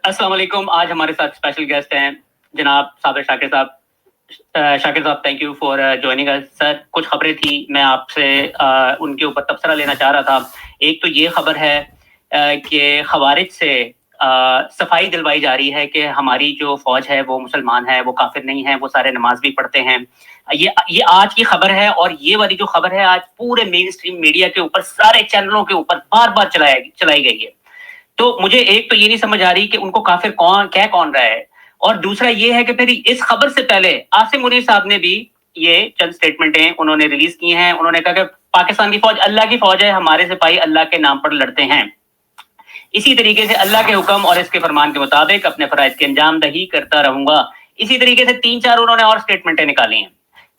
السلام علیکم. آج ہمارے ساتھ اسپیشل گیسٹ ہیں جناب صابر شاکر صاحب. شاکر صاحب تھینک یو فار جوائننگ اس. سر کچھ خبریں تھیں, میں آپ سے ان کے اوپر تبصرہ لینا چاہ رہا تھا. ایک تو یہ خبر ہے کہ خوارج سے صفائی دلوائی جا رہی ہے کہ ہماری جو فوج ہے وہ مسلمان ہے, وہ کافر نہیں ہے, وہ سارے نماز بھی پڑھتے ہیں. یہ آج کی خبر ہے, اور یہ والی جو خبر ہے آج پورے مین اسٹریم میڈیا کے اوپر سارے چینلوں کے اوپر بار بار چلائی گئی ہے. تو مجھے ایک تو یہ نہیں سمجھ آ رہی کہ ان کو کافر کون رہا ہے, اور دوسرا یہ ہے کہ پھر اس خبر سے پہلے عاصم منیر صاحب نے بھی یہ چند سٹیٹمنٹیں انہوں نے ریلیز کی ہیں. انہوں نے کہا کہ پاکستان کی فوج اللہ کی فوج ہے, ہمارے سپاہی اللہ کے نام پر لڑتے ہیں, اسی طریقے سے اللہ کے حکم اور اس کے فرمان کے مطابق اپنے فرائض کی انجام دہی کرتا رہوں گا. اسی طریقے سے 3-4 انہوں نے اور سٹیٹمنٹیں نکالی ہیں.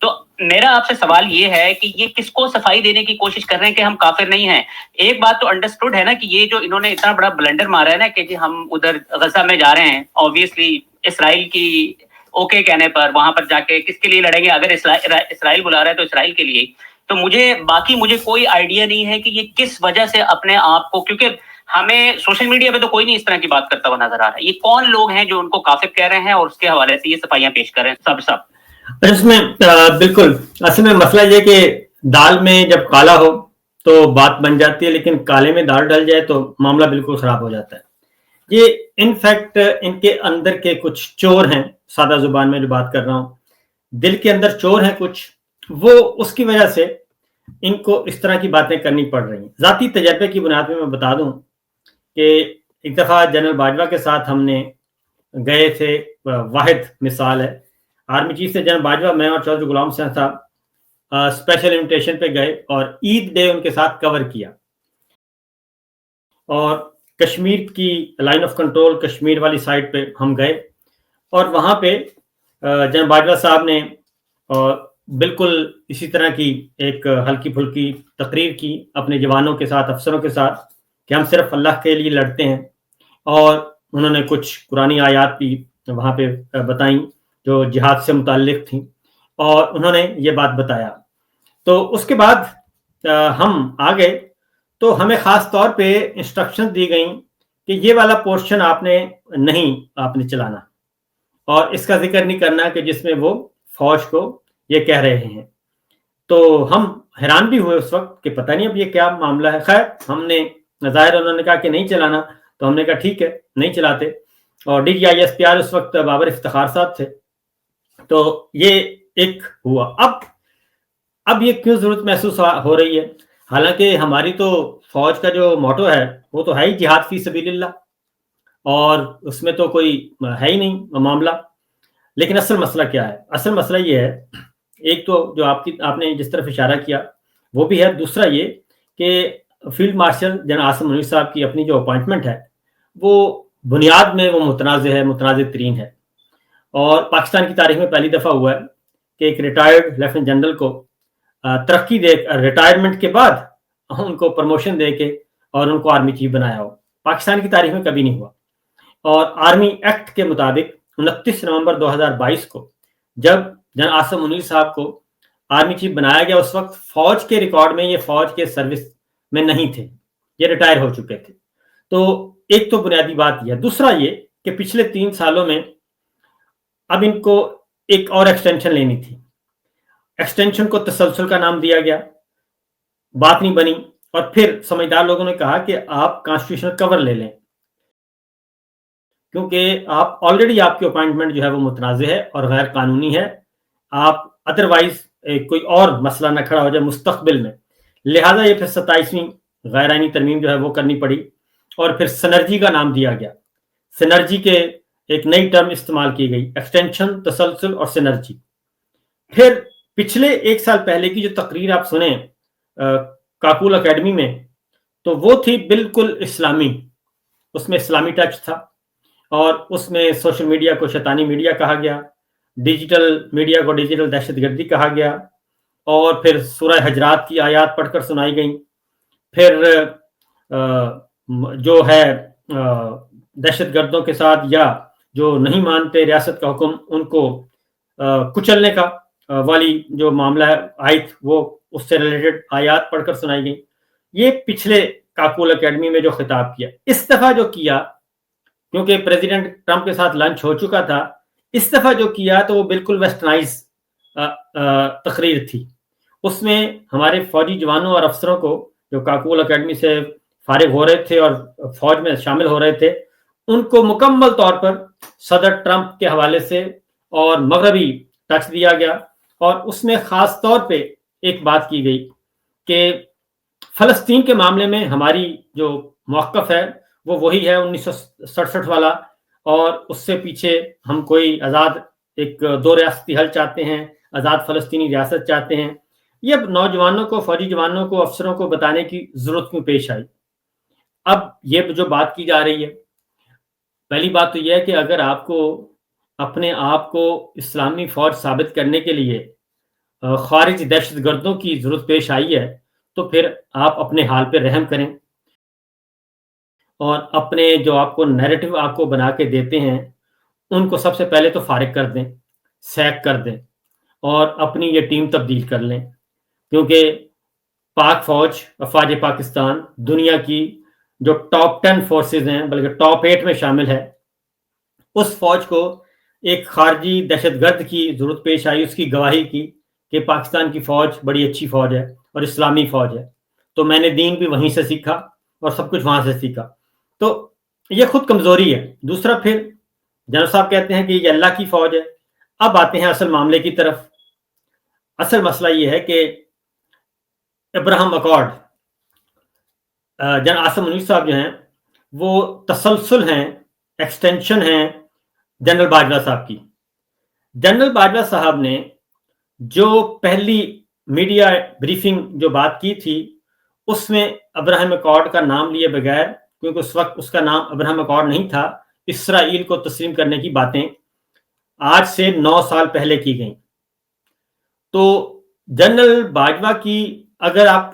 تو میرا آپ سے سوال یہ ہے کہ یہ کس کو صفائی دینے کی کوشش کر رہے ہیں کہ ہم کافر نہیں ہیں؟ ایک بات تو انڈرسٹوڈ ہے نا کہ یہ جو انہوں نے اتنا بڑا بلنڈر مارا ہے نا کہ جی ہم ادھر غزہ میں جا رہے ہیں, obviously اسرائیل کی اوکے کہنے پر وہاں پر جا کے کس کے لیے لڑیں گے؟ اگر اسرائیل بلا رہا ہے تو اسرائیل کے لیے. تو مجھے کوئی آئیڈیا نہیں ہے کہ یہ کس وجہ سے اپنے آپ کو, کیونکہ ہمیں سوشل میڈیا پہ تو کوئی نہیں اس طرح کی بات کرتا ہوا نظر آ رہا ہے. یہ کون لوگ ہیں جو ان کو کافر کہہ رہے ہیں اور اس کے حوالے سے یہ صفائیاں پیش کر رہے ہیں؟ سب اس میں بالکل اصل میں مسئلہ یہ کہ دال میں جب کالا ہو تو بات بن جاتی ہے, لیکن کالے میں دال ڈل جائے تو معاملہ بالکل خراب ہو جاتا ہے. یہ انفیکٹ ان کے اندر کے کچھ چور ہیں, سادہ زبان میں جو بات کر رہا ہوں, دل کے اندر چور ہیں کچھ, وہ اس کی وجہ سے ان کو اس طرح کی باتیں کرنی پڑ رہی ہیں. ذاتی تجربے کی بنیاد پہ میں بتا دوں کہ ایک دفعہ جنرل باجوہ کے ساتھ ہم نے گئے تھے, واحد مثال ہے, آرمی چیف سے جنرل باجوہ, میں اور چودھری غلام حسین صاحب اسپیشل انویٹیشن پہ گئے اور عید ڈے ان کے ساتھ کور کیا, اور کشمیر کی لائن آف کنٹرول کشمیر والی سائڈ پہ ہم گئے, اور وہاں پہ جنرل باجوہ صاحب نے بالکل اسی طرح کی ایک ہلکی پھلکی تقریر کی اپنے جوانوں کے ساتھ, افسروں کے ساتھ, کہ ہم صرف اللہ کے لیے لڑتے ہیں, اور انہوں نے کچھ قرآنی آیات بھی وہاں پہ بتائیں جو جہاد سے متعلق تھیں, اور انہوں نے یہ بات بتایا. تو اس کے بعد ہم آگے, تو ہمیں خاص طور پہ انسٹرکشن دی گئیں کہ یہ والا پورشن آپ نے چلانا, اور اس کا ذکر نہیں کرنا کہ جس میں وہ فوج کو یہ کہہ رہے ہیں. تو ہم حیران بھی ہوئے اس وقت کہ پتہ نہیں اب یہ کیا معاملہ ہے. خیر ہم نے ظاہر انہوں نے کہا کہ نہیں چلانا, تو ہم نے کہا ٹھیک ہے نہیں چلاتے, اور D G I S P R اس وقت بابر افتخار صاحب تھے. تو یہ ایک ہوا. اب یہ کیوں ضرورت محسوس ہو رہی ہے, حالانکہ ہماری تو فوج کا جو موٹو ہے وہ تو ہے ہی جہاد فی سبیل اللہ, اور اس میں تو کوئی ہے ہی نہیں معاملہ. لیکن اصل مسئلہ کیا ہے؟ اصل مسئلہ یہ ہے, ایک تو جو آپ نے جس طرف اشارہ کیا وہ بھی ہے, دوسرا یہ کہ field marshal general Asim Munir صاحب کی اپنی جو اپوائنٹمنٹ ہے وہ بنیاد میں وہ متنازع ترین ہے, اور پاکستان کی تاریخ میں پہلی دفعہ ہوا ہے کہ ایک ریٹائرڈ لیفٹیننٹ جنرل کو ترقی دے, ریٹائرمنٹ کے بعد ان کو پروموشن دے کے اور ان کو آرمی چیف بنایا ہو. پاکستان کی تاریخ میں کبھی نہیں ہوا. اور آرمی ایکٹ کے مطابق 29 نومبر 2022 کو جب جنرل عاصم منیر صاحب کو آرمی چیف بنایا گیا, اس وقت فوج کے ریکارڈ میں یہ فوج کے سروس میں نہیں تھے, یہ ریٹائر ہو چکے تھے. تو ایک تو بنیادی بات یہ ہے. دوسرا یہ کہ پچھلے 3 سالوں میں اب ان کو ایک اور ایکسٹینشن لینی تھی. ایکسٹینشن کو تسلسل کا نام دیا گیا, بات نہیں بنی, اور پھر سمجھدار لوگوں نے کہا کہ آپ کانسٹیٹیوشنل کور لے لیں, کیونکہ آپ آلریڈی آپ کی اپوائنٹمنٹ جو ہے وہ متنازع ہے اور غیر قانونی ہے, آپ ادروائز کوئی اور مسئلہ نہ کھڑا ہو جائے مستقبل میں. لہٰذا یہ پھر 27ویں غیر آئینی ترمیم جو ہے وہ کرنی پڑی, اور پھر سنرجی کا نام دیا گیا. سنرجی کے ایک نئی ٹرم استعمال کی گئی, ایکسٹینشن, تسلسل اور سنرجی. پھر پچھلے 1 سال پہلے کی جو تقریر آپ سنیں کاکول اکیڈمی میں, تو وہ تھی بالکل اسلامی, اس میں اسلامی ٹچ تھا, اور اس میں سوشل میڈیا کو شیطانی میڈیا کہا گیا, ڈیجیٹل میڈیا کو ڈیجیٹل دہشت گردی کہا گیا, اور پھر سورہ حجرات کی آیات پڑھ کر سنائی گئیں. پھر جو ہے دہشت گردوں کے ساتھ یا جو نہیں مانتے ریاست کا حکم ان کو کچلنے کا والی جو معاملہ ہے آیت, وہ اس سے ریلیٹڈ آیات پڑھ کر سنائی گئی. یہ پچھلے کاکول اکیڈمی میں جو خطاب کیا. اس دفعہ جو کیا, کیونکہ پریزیڈنٹ ٹرمپ کے ساتھ لنچ ہو چکا تھا. اس دفعہ جو کیا تو وہ بالکل ویسٹرنائز تقریر تھی. اس میں ہمارے فوجی جوانوں اور افسروں کو جو کاکول اکیڈمی سے فارغ ہو رہے تھے اور فوج میں شامل ہو رہے تھے, ان کو مکمل طور پر صدر ٹرمپ کے حوالے سے اور مغربی ٹچ دیا گیا. اور اس میں خاص طور پہ ایک بات کی گئی کہ فلسطین کے معاملے میں ہماری جو موقف ہے وہ وہی ہے 1967 والا, اور اس سے پیچھے ہم کوئی آزاد ایک دو ریاستی حل چاہتے ہیں, آزاد فلسطینی ریاست چاہتے ہیں. یہ اب نوجوانوں کو, فوجی جوانوں کو, افسروں کو بتانے کی ضرورت کیوں پیش آئی؟ اب یہ جو بات کی جا رہی ہے, پہلی بات تو یہ ہے کہ اگر آپ کو اپنے آپ کو اسلامی فوج ثابت کرنے کے لیے خارج دہشت گردوں کی ضرورت پیش آئی ہے تو پھر آپ اپنے حال پہ رحم کریں اور اپنے جو آپ کو نیریٹو آپ کو بنا کے دیتے ہیں ان کو سب سے پہلے تو فارغ کر دیں, سیک کر دیں اور اپنی یہ ٹیم تبدیل کر لیں. کیونکہ پاک فوج, افواج پاکستان دنیا کی جو ٹاپ 10 فورسز ہیں, بلکہ ٹاپ 8 میں شامل ہے, اس فوج کو ایک خارجی دہشت گرد کی ضرورت پیش آئی اس کی گواہی کی کہ پاکستان کی فوج بڑی اچھی فوج ہے اور اسلامی فوج ہے. تو میں نے دین بھی وہیں سے سیکھا اور سب کچھ وہاں سے سیکھا. تو یہ خود کمزوری ہے. دوسرا پھر جنرل صاحب کہتے ہیں کہ یہ اللہ کی فوج ہے. اب آتے ہیں اصل معاملے کی طرف. اصل مسئلہ یہ ہے کہ Abraham accord, general Asim Munir صاحب جو ہیں وہ تسلسل ہیں, ایکسٹینشن ہیں جنرل باجوہ صاحب کی. جنرل باجوہ صاحب نے جو پہلی میڈیا بریفنگ جو بات کی تھی اس میں ابراہم اکارڈ کا نام لیے بغیر, کیونکہ اس وقت اس کا نام ابراہم اکارڈ نہیں تھا, اسرائیل کو تسلیم کرنے کی باتیں آج سے 9 سال پہلے کی گئیں. تو جنرل باجوہ کی اگر آپ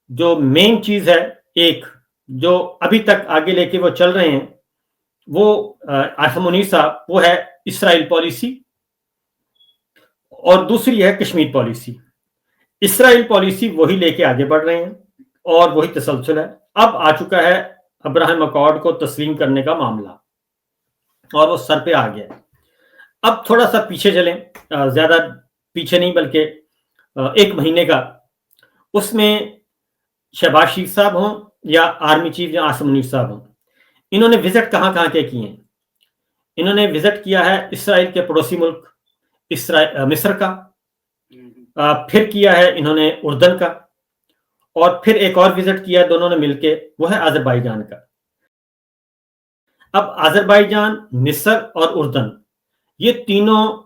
جو مین چیز ہے ایک جو ابھی تک آگے لے کے وہ چل رہے ہیں وہ عاصم منیر صاحب, وہ ہے اسرائیل پالیسی, اور دوسری ہے کشمیر پالیسی. اسرائیل پالیسی وہی لے کے آگے بڑھ رہے ہیں اور وہی تسلسل ہے. اب آ چکا ہے ابراہم اکارڈ کو تسلیم کرنے کا معاملہ اور وہ سر پہ آ گیا. اب تھوڑا سا پیچھے چلیں, زیادہ پیچھے نہیں بلکہ 1 مہینے کا. اس میں شہباز شریف صاحب ہوں یا آرمی چیف یا عاصم منیر صاحب ہوں, انہوں نے وزٹ کہاں کہاں کے کیے ہیں. انہوں نے وزٹ کیا ہے اسرائیل کے پڑوسی ملک مصر کا, پھر کیا ہے انہوں نے اردن کا, اور پھر ایک اور وزٹ کیا دونوں نے مل کے, وہ ہے آذربائیجان کا. اب آذربائیجان, مصر اور اردن, یہ تینوں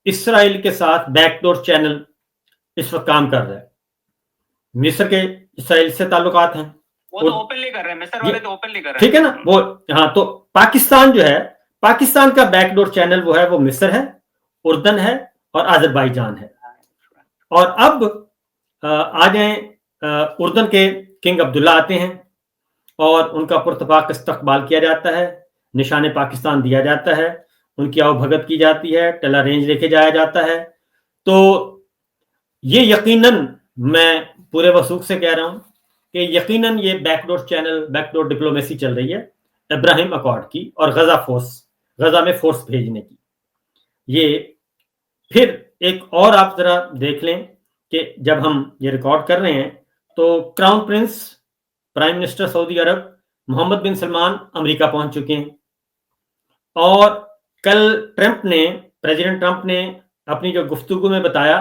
اسرائیل کے ساتھ بیک ڈور چینل اس وقت کام کر رہے ہیں. مصر کے اسرائیل سے تعلقات ہیں, وہ تو اوپنلی کر رہے ہیں, مصر والے تو اوپنلی کر رہے ہیں, ٹھیک ہے نا. وہ ہاں, تو پاکستان جو ہے, پاکستان کا بیک ڈور چینل وہ ہے, وہ مصر ہے, اردن ہے اور آذربائیجان ہے. اور اب آ جائیں, اردن کے کنگ عبداللہ آتے ہیں اور ان کا پرتپاک استقبال کیا جاتا ہے, نشان پاکستان دیا جاتا ہے, ان کی آؤ بھگت کی جاتی ہے, ٹیلا رینج لے کے جایا جاتا ہے. تو یہ یقیناً میں پورے وثوق سے کہہ رہا ہوں کہ یقیناً یہ back door channel, back door diplomacy چل رہی ہے ابراہیم اکارڈ کی اور غزہ میں فورس بھیجنے کی. یہ پھر ایک اور آپ ذرا دیکھ لیں کہ جب ہم یہ ریکارڈ کر رہے ہیں تو کراؤن پرنس پرائم منسٹر سعودی عرب محمد بن سلمان امریکہ پہنچ چکے ہیں. اور کل پریزیڈنٹ ٹرمپ نے اپنی جو گفتگو میں بتایا,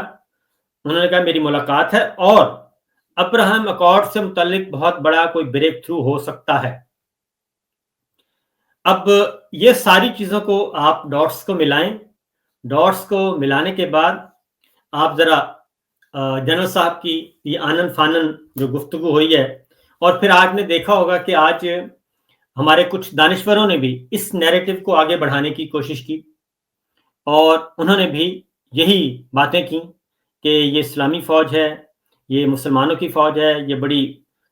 انہوں نے کہا میری ملاقات ہے اور ابراہیم اکارڈ سے متعلق بہت بڑا کوئی بریک تھرو ہو سکتا ہے. اب یہ ساری چیزوں کو آپ ڈاٹس کو ملائیں, ڈاٹس کو ملانے کے بعد آپ ذرا جنرل صاحب کی یہ آنن فانن جو گفتگو ہوئی ہے, اور پھر آج نے دیکھا ہوگا کہ آج ہمارے کچھ دانشوروں نے بھی اس نیریٹو کو آگے بڑھانے کی کوشش کی اور انہوں نے بھی یہی باتیں کی کہ یہ اسلامی فوج ہے, یہ مسلمانوں کی فوج ہے, یہ بڑی,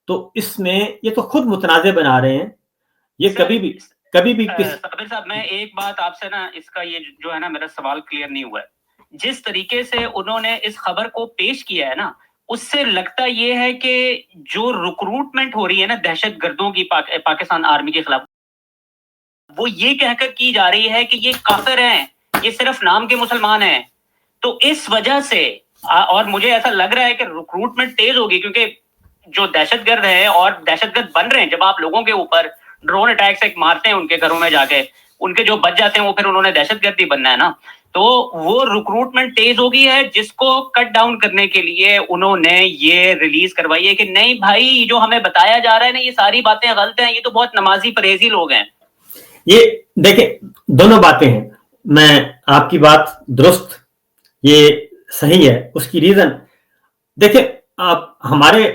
تو اس میں یہ تو خود متنازع بنا رہے ہیں. یہ کبھی بھی صابر صاحب, میں ایک بات آپ سے نا, اس کا یہ جو ہے نا میرا سوال کلیئر نہیں ہوا ہے. جس طریقے سے انہوں نے اس خبر کو پیش کیا ہے نا, اس سے لگتا یہ ہے کہ جو ریکروٹمنٹ ہو رہی ہے نا دہشت گردوں کی پاکستان آرمی کے خلاف, وہ یہ کہہ کر کی جا رہی ہے کہ یہ کافر ہیں, یہ صرف نام کے مسلمان ہیں. تو اس وجہ سے اور مجھے ایسا لگ رہا ہے کہ ریکروٹمنٹ تیز ہوگی, کیونکہ جو دہشت گرد ہیں اور دہشت گرد بن رہے ہیں, جب آپ لوگوں کے اوپر ڈرون اٹیک سے مارتے ہیں ان کے گھروں میں جا کے, ان کے جو بچ جاتے ہیں وہ پھر انہوں نے دہشت گردی بننا ہے نا, تو وہ ریکروٹمنٹ تیز ہو گئی ہے, جس کو کٹ ڈاؤن کرنے کے لیے انہوں نے یہ ریلیز کروائی ہے کہ نہیں بھائی جو ہمیں بتایا جا رہا ہے نا یہ ساری باتیں غلط ہیں, یہ تو بہت نمازی پرہیزی لوگ ہیں. یہ دیکھیں دونوں باتیں ہیں, میں آپ کی بات درست, یہ صحیح ہے. اس کی ریزن دیکھیں, آپ ہمارے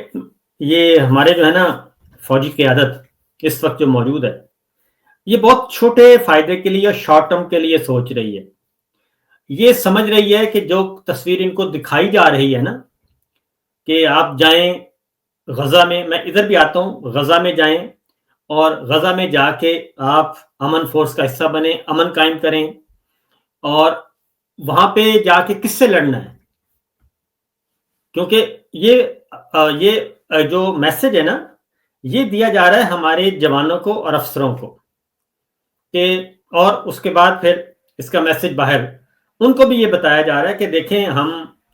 جو ہے نا فوجی قیادت اس وقت جو موجود ہے, یہ بہت چھوٹے فائدے کے لیے, شارٹ ٹرم کے لیے سوچ رہی ہے. یہ سمجھ رہی ہے کہ جو تصویر ان کو دکھائی جا رہی ہے نا کہ آپ جائیں غزہ میں ادھر بھی آتا ہوں, غزہ میں جائیں اور غزہ میں جا کے آپ امن فورس کا حصہ بنیں, امن قائم کریں, اور وہاں پہ جا کے کس سے لڑنا ہے, کیونکہ یہ جو میسج ہے نا یہ دیا جا رہا ہے ہمارے جوانوں کو اور افسروں کو, کہ اور اس کے بعد پھر اس کا میسج باہر ان کو بھی یہ بتایا جا رہا ہے کہ دیکھیں ہم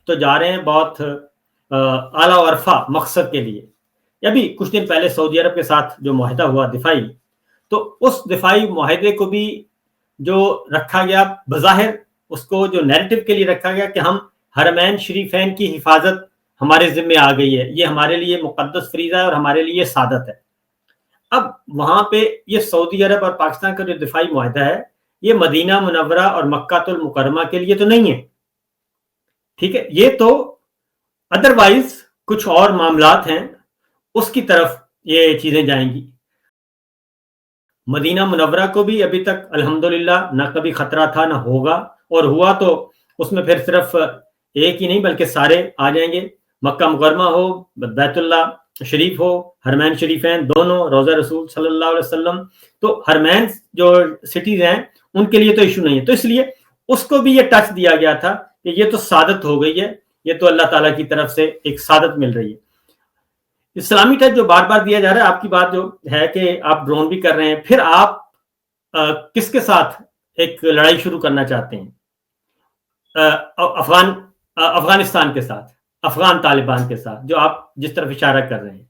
تو جا رہے ہیں بہت اعلیٰ و عرفہ مقصد کے لیے. ابھی کچھ دن پہلے سعودی عرب کے ساتھ جو معاہدہ ہوا دفاعی, تو اس دفاعی معاہدے کو بھی جو رکھا گیا بظاہر, اس کو جو نیریٹو کے لیے رکھا گیا کہ ہم حرمین شریفین کی حفاظت ہمارے ذمے آ گئی ہے, یہ ہمارے لیے مقدس فریضہ ہے اور ہمارے لیے سعادت ہے. اب وہاں پہ یہ سعودی عرب اور پاکستان کا جو دفاعی معاہدہ ہے یہ مدینہ منورہ اور مکہ المکرمہ کے لیے تو نہیں ہے, ٹھیک ہے, یہ تو ادروائز کچھ اور معاملات ہیں اس کی طرف یہ چیزیں جائیں گی. مدینہ منورہ کو بھی ابھی تک الحمدللہ نہ کبھی خطرہ تھا نہ ہوگا, اور ہوا تو اس میں پھر صرف ایک ہی نہیں بلکہ سارے آ جائیں گے. مکہ مکرمہ ہو, بیت اللہ شریف ہو, حرمین شریفین دونوں, روضہ رسول صلی اللہ علیہ وسلم, تو حرمین جو سٹیز ہیں ان کے لیے تو ایشو نہیں ہے. تو اس لیے اس کو بھی یہ ٹچ دیا گیا تھا کہ یہ تو سعادت ہو گئی ہے, یہ تو اللہ تعالیٰ کی طرف سے ایک سعادت مل رہی ہے. اسلامی ٹچ جو بار بار دیا جا رہا ہے, آپ کی بات جو ہے کہ آپ ڈرون بھی کر رہے ہیں, پھر آپ کس کے ساتھ ایک لڑائی شروع کرنا چاہتے ہیں؟ افغانستان کے ساتھ, افغان طالبان کے ساتھ, جو آپ جس طرف اشارہ کر رہے ہیں.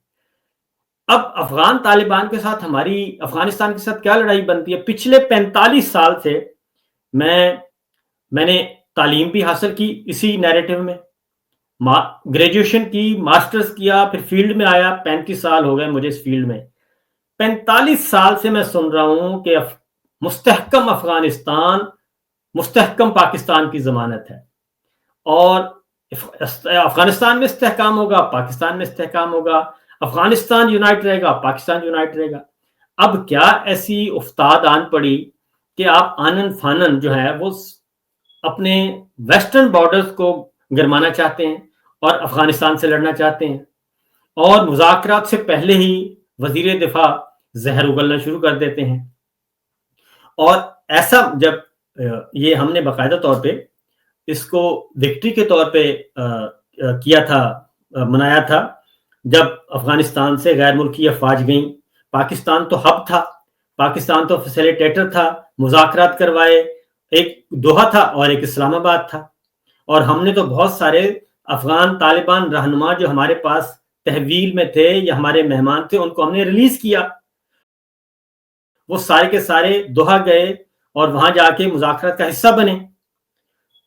اب افغان طالبان کے ساتھ ہماری افغانستان کے ساتھ کیا لڑائی بنتی ہے؟ پچھلے 45 سال سے میں نے تعلیم بھی حاصل کی اسی نیریٹو میں, گریجویشن کی, ماسٹرز کیا, پھر فیلڈ میں آیا. 35 سال ہو گئے مجھے اس فیلڈ میں. 45 سال سے میں سن رہا ہوں کہ مستحکم افغانستان مستحکم پاکستان کی ضمانت ہے, اور افغانستان میں استحکام ہوگا, پاکستان میں استحکام ہوگا, افغانستان یونائٹ رہے گا, پاکستان یونائٹ رہے گا. اب کیا ایسی افتاد آن پڑی کہ آپ آنن فانن جو ہے وہ اپنے ویسٹرن بارڈرز کو گرمانا چاہتے ہیں اور افغانستان سے لڑنا چاہتے ہیں, اور مذاکرات سے پہلے ہی وزیر دفاع زہر اگلنا شروع کر دیتے ہیں. اور ایسا جب یہ ہم نے باقاعدہ طور پہ اس کو وکٹری کے طور پہ کیا تھا, منایا تھا, جب افغانستان سے غیر ملکی افواج گئیں. پاکستان تو ہب تھا, پاکستان تو فیسیلیٹیٹر تھا, مذاکرات کروائے, ایک دوحہ تھا اور ایک اسلام آباد تھا, اور ہم نے تو بہت سارے افغان طالبان رہنما جو ہمارے پاس تحویل میں تھے یا ہمارے مہمان تھے ان کو ہم نے ریلیز کیا. وہ سارے کے سارے دوحہ گئے اور وہاں جا کے مذاکرات کا حصہ بنے.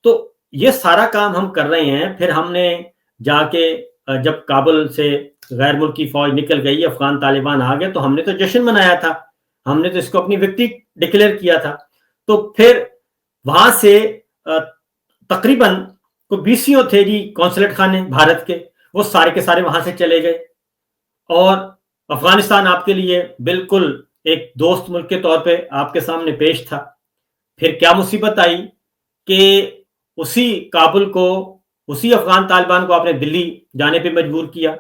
تو یہ سارا کام ہم کر رہے ہیں. پھر ہم نے جا کے جب کابل سے غیر ملکی فوج نکل گئی, افغان طالبان آ گئے, تو ہم نے تو جشن منایا تھا, ہم نے تو اس کو اپنی وکٹری ڈکلیئر کیا تھا. تو پھر وہاں سے تقریباً کو 20 تھے جی کونسلیٹ خانے بھارت کے, وہ سارے کے سارے وہاں سے چلے گئے, اور افغانستان آپ کے لیے بالکل ایک دوست ملک کے طور پہ آپ کے سامنے پیش تھا. پھر کیا مصیبت آئی کہ اسی کابل کو, اسی افغان طالبان کو آپ نے دلی جانے پہ مجبور کیا,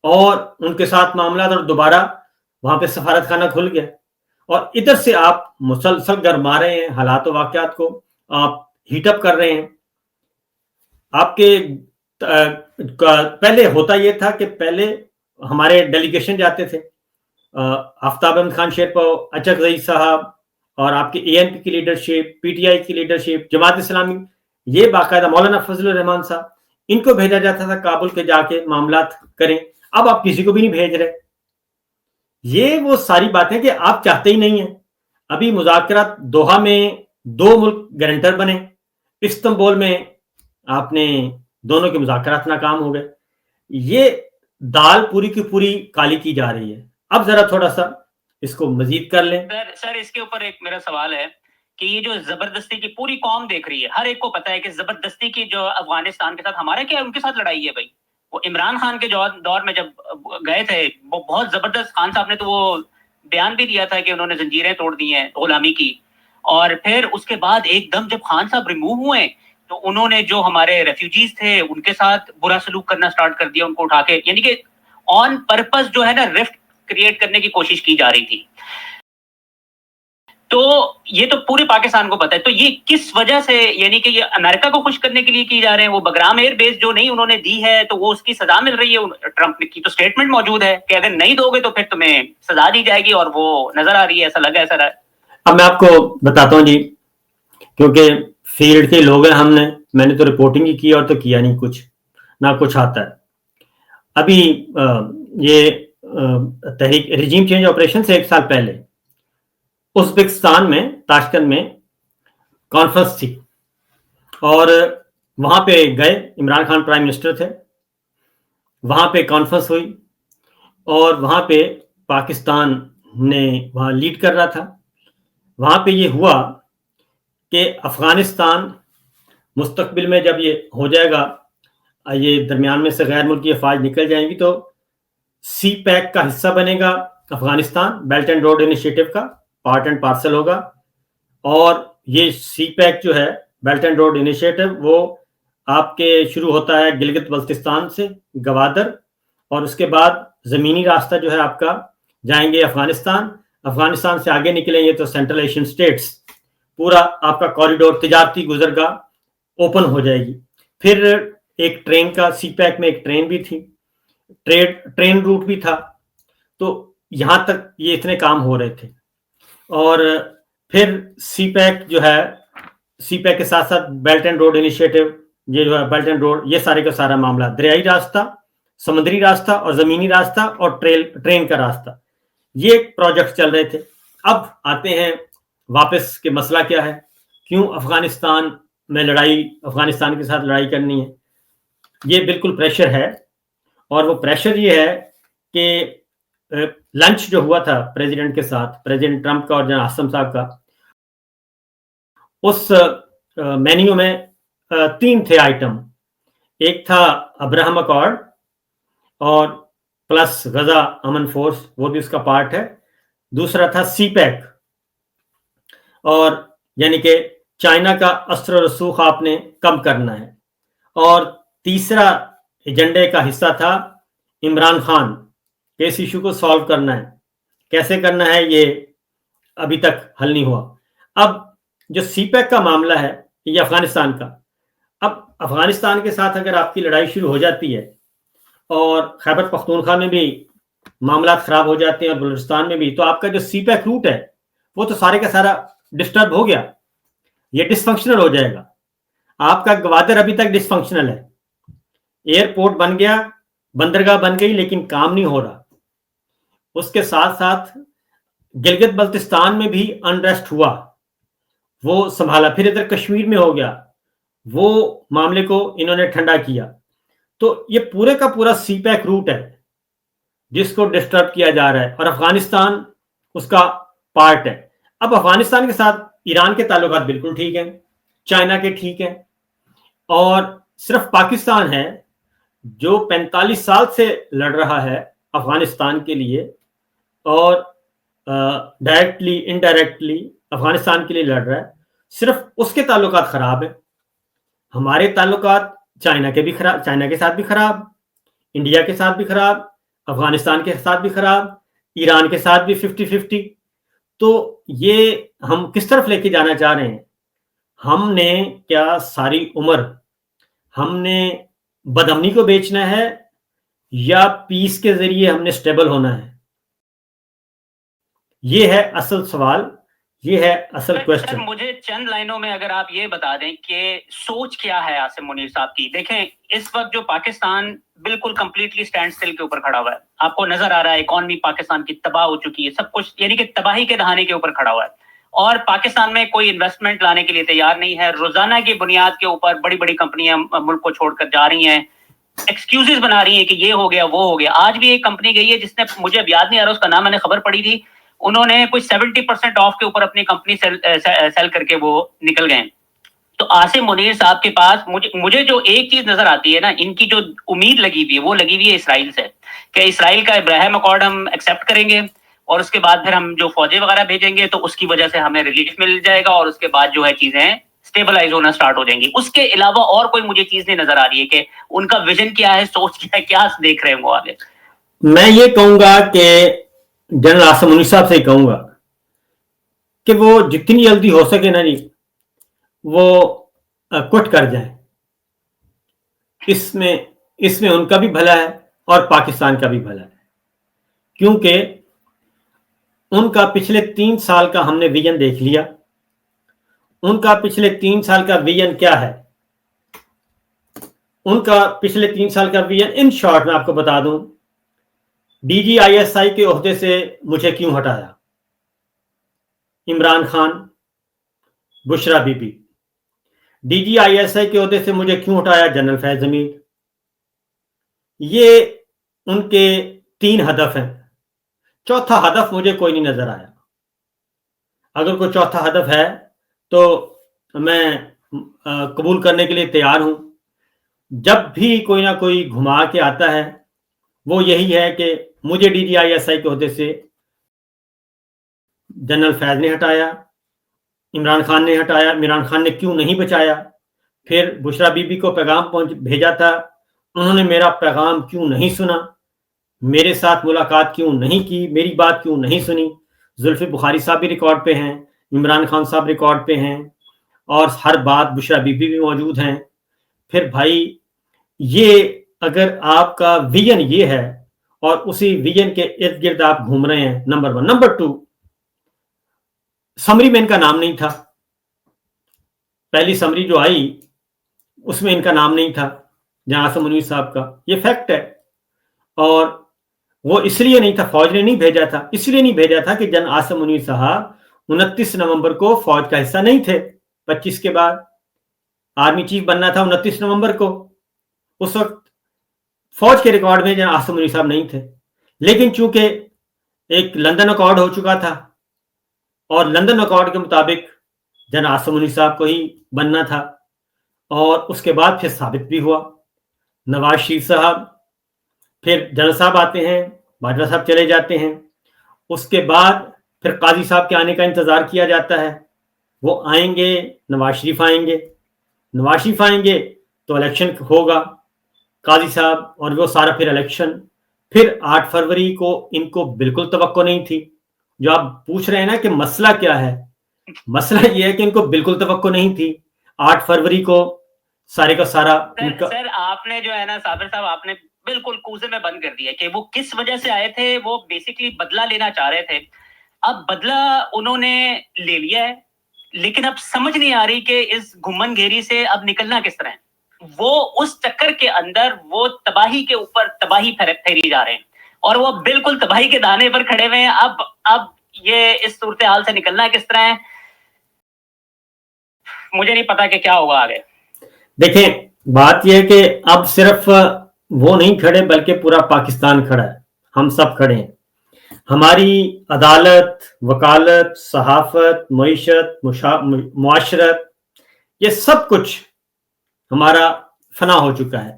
اور ان کے ساتھ معاملات, اور دوبارہ وہاں پہ سفارت خانہ کھل گیا, اور ادھر سے آپ مسلسل گرما رہے ہیں حالات و واقعات کو, آپ ہیٹ اپ کر رہے ہیں. آپ کے پہلے ہوتا یہ تھا کہ پہلے ہمارے ڈیلیگیشن جاتے تھے, آفتاب احمد خان شیرپا, اچک رئیس صاحب, اور آپ کے اے این پی کی لیڈرشپ، پی ٹی آئی کی لیڈرشپ، جماعت اسلامی، یہ باقاعدہ مولانا فضل الرحمان صاحب، ان کو بھیجا جاتا تھا کابل کے جا کے معاملات کریں. اب آپ کسی کو بھی نہیں بھیج رہے. یہ وہ ساری باتیں کہ آپ چاہتے ہی نہیں ہیں. ابھی مذاکرات دوحہ میں 2 ملک گارنٹر بنے، استنبول میں آپ نے دونوں کے مذاکرات ناکام ہو گئے. یہ دال پوری کی پوری کالی کی جا رہی ہے. اب ذرا تھوڑا سا اس کو مزید کر لیں. سر اس کے اوپر ایک میرا سوال ہے کہ یہ جو زبردستی کی پوری قوم دیکھ رہی ہے، ہر ایک کو پتا ہے کہ زبردستی کی جو افغانستان کے ساتھ ہمارے کیا ان کے ساتھ لڑائی ہے بھائی. وہ عمران خان کے دور میں جب گئے تھے، وہ بہت زبردست، خان صاحب نے تو وہ بیان بھی دیا تھا کہ انہوں نے زنجیریں توڑ دی ہیں غلامی کی. اور پھر اس کے بعد ایک دم جب خان صاحب ریموو ہوئے تو انہوں نے جو ہمارے ریفیوجیز تھے ان کے ساتھ برا سلوک کرنا سٹارٹ کر دیا، ان کو اٹھا کے، یعنی کہ آن پرپس جو ہے نا رفٹ کریٹ کرنے کی کوشش کی جا رہی تھی. تو یہ تو پورے پاکستان کو پتا ہے. تو یہ کس وجہ سے، یعنی کہ یہ امریکہ کو خوش کرنے کے لیے کی جا رہے ہیں؟ وہ بگرام ایئر بیس جو نہیں انہوں نے دی ہے تو وہ اس کی سزا مل رہی ہے. ٹرمپ کی تو سٹیٹمنٹ موجود ہے کہ اگر نہیں دو گے تو پھر تمہیں سزا دی جائے گی، اور وہ نظر آ رہی ہے، ایسا لگا ایسا رہا. اب میں آپ کو بتاتا ہوں جی، کیونکہ فیلڈ کے لوگ ہیں، میں نے تو رپورٹنگ ہی کی اور تو کیا نہیں کچھ، نہ کچھ آتا ہے. ابھی یہ تحریک ریجیم چینج آپریشن سے 1 سال پہلے ازبکستان میں تاشکند میں کانفرنس تھی، اور وہاں پہ گئے، عمران خان پرائم منسٹر تھے، وہاں پہ کانفرنس ہوئی، اور وہاں پہ پاکستان نے وہاں لیڈ کر رہا تھا. وہاں پہ یہ ہوا کہ افغانستان مستقبل میں جب یہ ہو جائے گا، یہ درمیان میں سے غیر ملکی افواج نکل جائیں گی، تو سی پیک کا حصہ بنے گا Afghanistan, belt and road initiative کا پارٹ اینڈ پارسل ہوگا. اور یہ سی پیک جو ہے بیلٹ اینڈ روڈ انیشیٹو، وہ آپ کے شروع ہوتا ہے گلگت بلتستان سے، گوادر، اور اس کے بعد زمینی راستہ جو ہے آپ کا جائیں گے افغانستان سے آگے نکلیں گے تو سینٹرل ایشین سٹیٹس، پورا آپ کا کوریڈور تجارتی گزرگاہ اوپن ہو جائے گی. پھر ایک ٹرین کا، سی پیک میں ایک ٹرین بھی تھی، ٹرین روٹ بھی تھا. تو یہاں تک یہ اتنے کام ہو رہے تھے. اور پھر سی پیک جو ہے، سی پیک کے ساتھ ساتھ بیلٹ اینڈ روڈ انیشیٹو، یہ جو ہے بیلٹ اینڈ روڈ، یہ سارے کا سارا معاملہ، دریائی راستہ، سمندری راستہ اور زمینی راستہ اور ٹرین کا راستہ، یہ پروجیکٹ چل رہے تھے. اب آتے ہیں واپس کہ مسئلہ کیا ہے، کیوں افغانستان میں افغانستان کے ساتھ لڑائی کرنی ہے. یہ بالکل پریشر ہے، اور وہ پریشر یہ ہے کہ لنچ جو ہوا تھا پریزیڈنٹ کے ساتھ، پریزیڈنٹ ٹرمپ کا اور جناب آسم صاحب کا، اس مینیو میں 3 تھے آئٹم. ایک تھا ابراہم اکارڈ، اور پلس غزہ امن فورس، وہ بھی اس کا پارٹ ہے. دوسرا تھا سی پیک، اور یعنی کہ چائنا کا اثر و رسوخ آپ نے کم کرنا ہے. اور تیسرا ایجنڈے کا حصہ تھا عمران خان، کہ اس ایشو کو سالو کرنا ہے. کیسے کرنا ہے یہ ابھی تک حل نہیں ہوا. اب جو سی پیک کا معاملہ ہے یہ افغانستان کا، اب افغانستان کے ساتھ اگر آپ کی لڑائی شروع ہو جاتی ہے، اور خیبر پختونخوا میں بھی معاملات خراب ہو جاتے ہیں اور بلوچستان میں بھی، تو آپ کا جو سی پیک روٹ ہے وہ تو سارے کا سارا ڈسٹرب ہو گیا، یہ ڈس فنکشنل ہو جائے گا. آپ کا گوادر ابھی تک ڈس فنکشنل ہے، ایئرپورٹ بن گیا، بندرگاہ بن گئی، لیکن کام نہیں ہو رہا. اس کے ساتھ ساتھ گلگت بلتستان میں بھی انریسٹ ہوا، وہ سنبھالا. پھر ادھر کشمیر میں ہو گیا، وہ معاملے کو انہوں نے ٹھنڈا کیا. تو یہ پورے کا پورا سی پیک روٹ ہے جس کو ڈسٹرب کیا جا رہا ہے، اور افغانستان اس کا پارٹ ہے. اب افغانستان کے ساتھ ایران کے تعلقات بالکل ٹھیک ہیں، چائنا کے ٹھیک ہیں، اور صرف پاکستان ہے جو 45 سال سے لڑ رہا ہے افغانستان کے لیے، اور ڈائریکٹلی انڈائریکٹلی افغانستان کے لیے لڑ رہا ہے. صرف اس کے تعلقات خراب ہیں. ہمارے تعلقات چائنا کے ساتھ بھی خراب، انڈیا کے ساتھ بھی خراب، افغانستان کے ساتھ بھی خراب، ایران کے ساتھ بھی 50-50. تو یہ ہم کس طرف لے کے جانا چاہ رہے ہیں؟ ہم نے کیا ساری عمر ہم نے بدامنی کو بیچنا ہے، یا پیس کے ذریعے ہم نے سٹیبل ہونا ہے؟ یہ ہے اصل سوال. یہ ہے اصل سر کوشچن. مجھے چند لائنوں میں اگر آپ یہ بتا دیں کہ سوچ کیا ہے عاصم منیر صاحب کی. دیکھیں اس وقت جو پاکستان بالکل کمپلیٹلی سٹینڈ اسٹل کے اوپر کھڑا ہوا ہے, آپ کو نظر آ رہا ہے اکانومی پاکستان کی تباہ ہو چکی ہے, سب کچھ یعنی کہ تباہی کے دہانے کے اوپر کھڑا ہوا ہے, اور پاکستان میں کوئی انویسٹمنٹ لانے کے لیے تیار نہیں ہے. روزانہ کی بنیاد کے اوپر بڑی بڑی کمپنیاں ملک کو چھوڑ کر جا رہی ہیں, ایکسکیوزز بنا رہی ہیں کہ یہ ہو گیا وہ ہو گیا. آج بھی ایک کمپنی گئی ہے جس نے, مجھے اب یاد نہیں آ رہا اس کا نام, میں نے خبر پڑھی تھی, انہوں نے کوئی 70% آف کے اوپر اپنی کمپنی سیل کر کے وہ نکل گئے. تو عاصم منیر صاحب کے پاس مجھے جو ایک چیز نظر آتی ہے نا, ان کی جو امید لگی ہوئی ہے وہ لگی ہوئی ہے اسرائیل سے, کہ اسرائیل کا ابراہیم اکارڈ ہم ایکسیپٹ کریں گے اور اس کے بعد پھر ہم جو فوجیں وغیرہ بھیجیں گے تو اس کی وجہ سے ہمیں ریلیف مل جائے گا, اور اس کے بعد جو ہے چیزیں اسٹیبلائز ہونا سٹارٹ ہو جائیں گی. اس کے علاوہ اور کوئی مجھے چیز نہیں نظر آ رہی ہے کہ ان کا ویژن کیا ہے, سوچ کیا ہے, کیا دیکھ رہے ہیں وہ آگے. میں یہ کہوں گا کہ جنرل عاصم منیر صاحب سے کہوں گا کہ وہ جتنی جلدی ہو سکے نا جی وہ کٹ کر جائیں. اس میں ان کا بھی بھلا ہے اور پاکستان کا بھی بھلا ہے, کیونکہ ان کا پچھلے 3 سال کا ہم نے ویژن دیکھ لیا. ان کا پچھلے 3 سال کا ویژن کیا ہے؟ ان کا پچھلے 3 سال کا ویژن ان شارٹ میں آپ کو بتا دوں, D G I S I کے عہدے سے مجھے کیوں ہٹایا؟ Imran Khan, Bushra Bibi. D G I S I کے عہدے سے مجھے کیوں ہٹایا؟ جنرل فیض حمید. یہ ان کے 3 ہدف ہیں. چوتھا ہدف مجھے کوئی نہیں نظر آیا. اگر کوئی چوتھا ہدف ہے تو میں قبول کرنے کے لیے تیار ہوں. جب بھی کوئی نہ کوئی گھما کے آتا ہے وہ یہی ہے کہ مجھے D G I S I کے عہدے سے جنرل فیض نے ہٹایا, عمران خان نے ہٹایا. عمران خان نے کیوں نہیں بچایا؟ پھر بشرا بی بی کو پیغام بھیجا تھا, انہوں نے میرا پیغام کیوں نہیں سنا؟ میرے ساتھ ملاقات کیوں نہیں کی؟ میری بات کیوں نہیں سنی؟ زلفی بخاری صاحب بھی ریکارڈ پہ ہیں, عمران خان صاحب ریکارڈ پہ ہیں, اور ہر بات بشرا بی بی بھی موجود ہیں. پھر بھائی یہ اگر آپ کا ویژن یہ ہے اور اسی ویژن کے ارد گرد آپ گھوم رہے ہیں, نمبر 1. نمبر 2, سمری میں ان کا نام نہیں تھا. پہلی سمری جو آئی اس میں ان کا نام نہیں تھا, جہاں عاصم منیر صاحب کا. یہ فیکٹ ہے. اور وہ اس لیے نہیں تھا, فوج نے نہیں بھیجا تھا, اس لیے نہیں بھیجا تھا کہ جنرل عاصم منیر صاحب 29 نومبر کو فوج کا حصہ نہیں تھے. 25 کے بعد آرمی چیف بننا تھا 29 نومبر کو. اس وقت فوج کے ریکارڈ میں جنرل عاصم منیر صاحب نہیں تھے. لیکن چونکہ ایک لندن اکارڈ ہو چکا تھا اور لندن اکارڈ کے مطابق جنرل عاصم منیر صاحب کو ہی بننا تھا, اور اس کے بعد پھر ثابت بھی ہوا. نواز شریف صاحب, پھر جنرل صاحب آتے ہیں, باجوہ صاحب چلے جاتے ہیں, اس کے بعد پھر قاضی صاحب کے آنے کا انتظار کیا جاتا ہے. وہ آئیں گے, نواز شریف آئیں گے, نواز شریف آئیں گے تو الیکشن ہوگا, قاضی صاحب, اور وہ سارا پھر الیکشن. پھر 8 فروری کو ان کو بالکل توقع نہیں تھی. جو آپ پوچھ رہے ہیں نا کہ مسئلہ کیا ہے, مسئلہ یہ ہے کہ ان کو بالکل توقع نہیں تھی 8 فروری کو سارے کا سارا. سر آپ نے جو ہے نا صابر صاحب, آپ نے بالکل کوزے میں بند کر دیا کہ وہ کس وجہ سے آئے تھے. وہ بیسیکلی بدلہ لینا چاہ رہے تھے. اب بدلہ انہوں نے لے لیا ہے, لیکن اب سمجھ نہیں آ رہی کہ اس گھمن گھیری سے اب نکلنا کس طرح ہے. وہ اس چکر کے اندر وہ تباہی کے اوپر تباہی پھیری جا رہے ہیں, اور وہ بالکل تباہی کے دانے پر کھڑے ہوئے ہیں. اب یہ اس صورتحال سے نکلنا کس طرح ہے, مجھے نہیں پتا کہ کیا ہوگا آگے. دیکھیں بات یہ ہے کہ اب صرف وہ نہیں کھڑے بلکہ پورا پاکستان کھڑا ہے. ہم سب کھڑے ہیں. ہماری عدالت, وکالت, صحافت, معیشت, معاشرت, یہ سب کچھ ہمارا فنا ہو چکا ہے.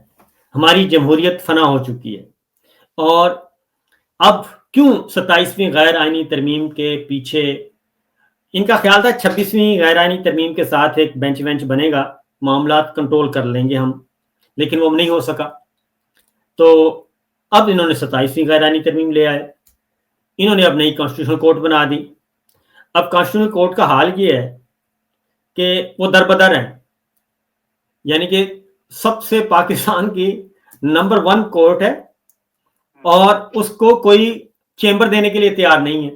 ہماری جمہوریت فنا ہو چکی ہے. اور اب کیوں 27ویں غیر آئینی ترمیم کے پیچھے ان کا خیال تھا 26ویں غیر آئینی ترمیم کے ساتھ ایک بینچ بنے گا, معاملات کنٹرول کر لیں گے ہم, لیکن وہ نہیں ہو سکا. تو اب انہوں نے 27ویں غیر آئینی ترمیم لے آئے. انہوں نے اب نئی کانسٹیٹیوشنل کورٹ بنا دی. اب کانسٹیٹیوشنل کورٹ کا حال یہ ہے کہ وہ دربدر ہیں, یعنی کہ سب سے پاکستان کی نمبر 1 کورٹ ہے, اور اس کو کوئی چیمبر دینے کے لیے تیار نہیں ہے.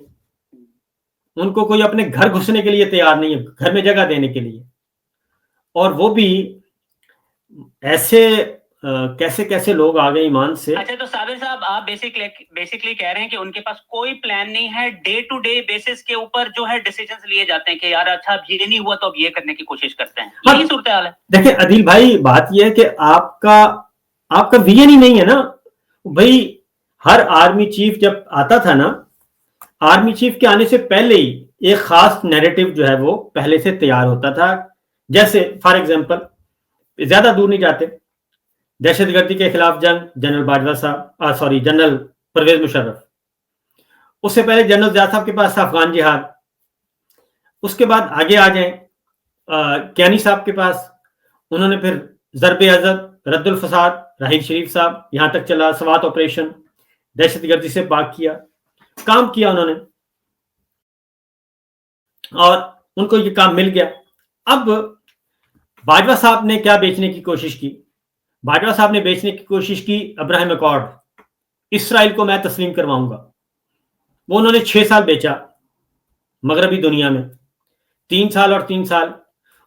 ان کو کوئی اپنے گھر گھسنے کے لیے تیار نہیں ہے, گھر میں جگہ دینے کے لیے. اور وہ بھی ایسے کیسے کیسے لوگ آ گئے ایمان سے. اچھا تو صابر صاحب آپ بیسکلی کہہ رہے ہیں کہ ان کے پاس کوئی پلان نہیں ہے, ڈے ٹو ڈے بیسس کے اوپر جو ہے ڈیسیجنز لیے جاتے ہیں کہ یار اچھا اب یہ نہیں ہوا تو اب یہ کرنے کی کوشش کرتے ہیں, یہی صورتحال ہے. دیکھیں عدیل بھائی, بات یہ ہے کہ آپ کا ویژن ہی نہیں ہے نا بھائی. ہر آرمی چیف جب آتا تھا نا, آرمی چیف کے آنے سے پہلے ہی ایک خاص نیریٹو جو ہے وہ پہلے سے تیار ہوتا تھا. جیسے فار ایگزامپل, زیادہ دور نہیں جاتے, دہشت گردی کے خلاف جنگ, جنرل باجوہ صاحب جنرل پرویز مشرف. اس سے پہلے جنرل ضیاء صاحب کے پاس افغان جہاد. اس کے بعد آگے آ جائیں کیانی صاحب کے پاس, انہوں نے پھر ضرب عضب, رد الفساد, راحیل شریف صاحب, یہاں تک چلا سوات آپریشن, دہشت گردی سے پاک کیا, کام کیا انہوں نے, اور ان کو یہ کام مل گیا. اب باجوہ صاحب نے کیا بیچنے کی کوشش کی؟ باجوہ صاحب نے بیچنے کی کوشش کی ابراہیم اکارڈ, اسرائیل کو میں تسلیم کرواؤں گا. وہ انہوں نے 6 سال بیچا مغربی دنیا میں, 3 سال اور 3 سال.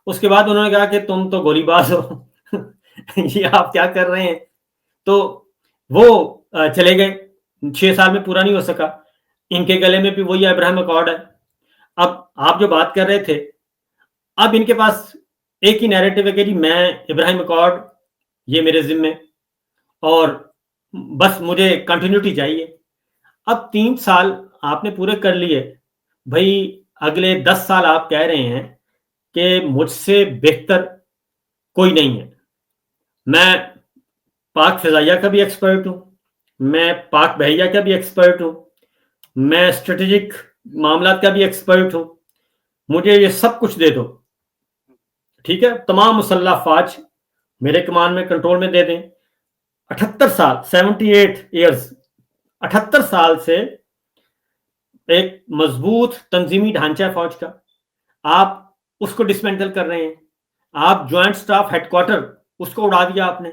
اس کے بعد انہوں نے کہا کہ تم تو گولی باز ہو, یہ آپ کیا کر رہے ہیں؟ تو وہ چلے گئے. 6 سال میں پورا نہیں ہو سکا. ان کے گلے میں بھی وہی ابراہیم اکارڈ ہے. اب آپ جو بات کر رہے تھے, اب ان کے پاس ایک ہی نیریٹو ہے کہ جی میں ابراہیم اکارڈ, یہ میرے ذمے, اور بس مجھے کنٹینیوٹی چاہیے. اب 3 سال آپ نے پورے کر لیے بھائی, اگلے 10 سال آپ کہہ رہے ہیں کہ مجھ سے بہتر کوئی نہیں ہے. میں پاک فضائیہ کا بھی ایکسپرٹ ہوں, میں پاک بحریہ کا بھی ایکسپرٹ ہوں, میں اسٹریٹجک معاملات کا بھی ایکسپرٹ ہوں, مجھے یہ سب کچھ دے دو, ٹھیک ہے, تمام مسلح فوج میرے کمان میں, کنٹرول میں دے دیں. 78 سال 78 ایئرز 78 سال سے ایک مضبوط تنظیمی ڈھانچہ فوج کا, آپ اس کو ڈسمینٹل کر رہے ہیں. آپ جوائنٹ سٹاف ہیڈ کوارٹر اس کو اڑا دیا آپ نے,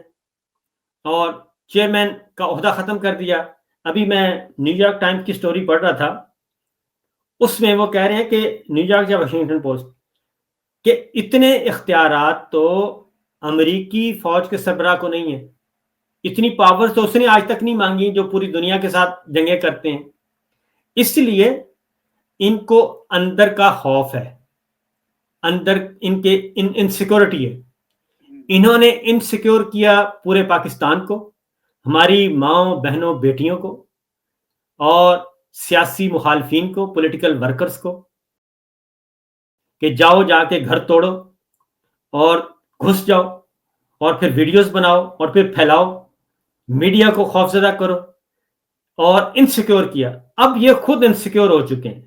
اور چیئرمین کا عہدہ ختم کر دیا. ابھی میں نیو یارک ٹائمز کی سٹوری پڑھ رہا تھا, اس میں وہ کہہ رہے ہیں کہ نیو یارک یا واشنگٹن پوسٹ کہ اتنے اختیارات تو امریکی فوج کے سربراہ کو نہیں ہے, اتنی پاور تو اس نے آج تک نہیں مانگی جو پوری دنیا کے ساتھ جنگیں کرتے ہیں. اس لیے ان کو اندر کا خوف ہے, اندر ان کے انسیکیورٹی ہے. انہوں نے انسیکیور کیا پورے پاکستان کو, ہماری ماؤں بہنوں بیٹیوں کو, اور سیاسی مخالفین کو, پولیٹیکل ورکرز کو, کہ جاؤ جا کے گھر توڑو اور گھس جاؤ, اور پھر ویڈیوز بناؤ اور پھر پھیلاؤ, میڈیا کو خوفزدہ کرو, اور انسیکیور کیا. اب یہ خود انسیکیور ہو چکے ہیں.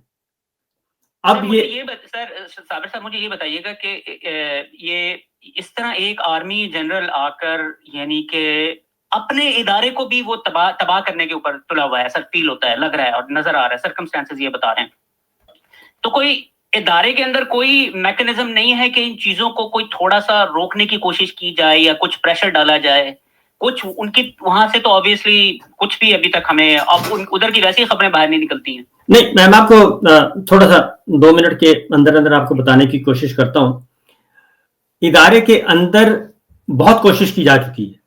اب یہ سر صابر صاحب مجھے یہ بتائیے گا کہ یہ اس طرح ایک آرمی جنرل آ کر یعنی کہ اپنے ادارے کو بھی وہ تباہ کرنے کے اوپر تلا ہوا ہے, سر فیل ہوتا ہے, لگ رہا ہے اور نظر آ رہا ہے, سرکمسٹانسز یہ بتا رہے ہیں. تو کوئی ادارے کے اندر کوئی میکنزم نہیں ہے کہ ان چیزوں کو کوئی تھوڑا سا روکنے کی کوشش کی جائے یا کچھ پریشر ڈالا جائے؟ کچھ ان کی وہاں سے تو آبویسلی کچھ بھی ابھی تک ہمیں اب ادھر کی ویسی خبریں باہر نہیں نکلتی ہیں. نہیں, میں آپ کو تھوڑا سا 2 منٹ کے اندر اندر آپ کو بتانے کی کوشش کرتا ہوں. ادارے کے اندر بہت کوشش کی جا چکی ہے,